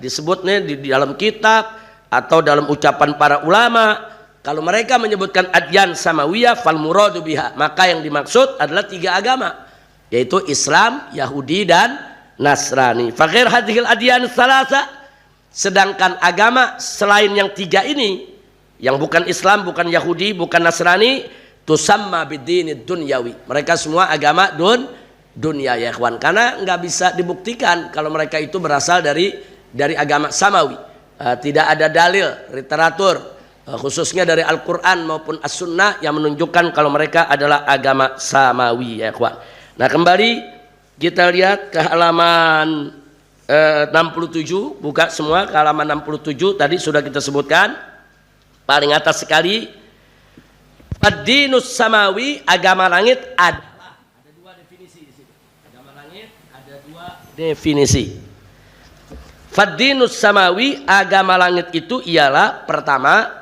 disebutnya di dalam kitab atau dalam ucapan para ulama, kalau mereka menyebutkan adyan samawiyah fal muradu biha, maka yang dimaksud adalah 3 agama, yaitu Islam, Yahudi dan Nasrani. Fa ghair hadhil adyan tsalatsa, sedangkan agama selain yang 3 ini, yang bukan Islam, bukan Yahudi, bukan Nasrani, tusamma bidinid dunyawi. Mereka semua agama dunia, ya ikhwan. Karena nggak bisa dibuktikan kalau mereka itu berasal dari agama samawi. Tidak ada dalil literatur khususnya dari Al-Quran maupun As-Sunnah yang menunjukkan kalau mereka adalah agama samawi, ya ikhwan. Nah, kembali kita lihat ke halaman 67, buka semua ke halaman 67. Tadi sudah kita sebutkan paling atas sekali, ad-dinus samawi, agama langit adalah, ada 2 definisi di sini. Agama langit ada 2 definisi. Fad-dinus samawi, agama langit itu ialah pertama,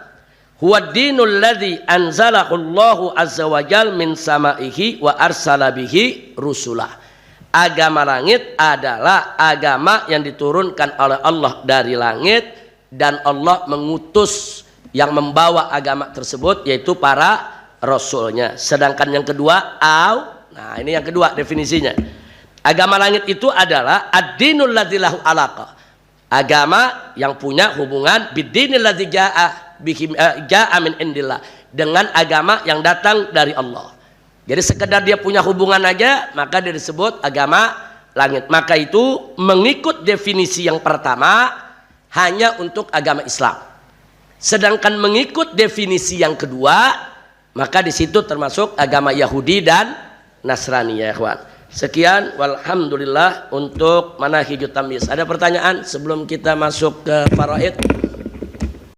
huwa dinul ladzi anzalahu Allahu azza wa jal min samaihi wa arsala bihi rusulah. Agama langit adalah agama yang diturunkan oleh Allah dari langit dan Allah mengutus yang membawa agama tersebut yaitu para rasulnya. Sedangkan yang kedua, nah ini yang kedua definisinya. Agama langit itu adalah ad-dinul ladzi lahu alaqah, agama yang punya hubungan bid-dinil ladzi ja'a min indillah, dengan agama yang datang dari Allah. Jadi sekedar dia punya hubungan aja maka dia disebut agama langit. Maka itu mengikut definisi yang pertama hanya untuk agama Islam. Sedangkan mengikut definisi yang kedua maka di situ termasuk agama Yahudi dan Nasrani, ya ikhwan. Sekian, walhamdulillah untuk manahijut tamyiz. Ada pertanyaan sebelum kita masuk ke faraid?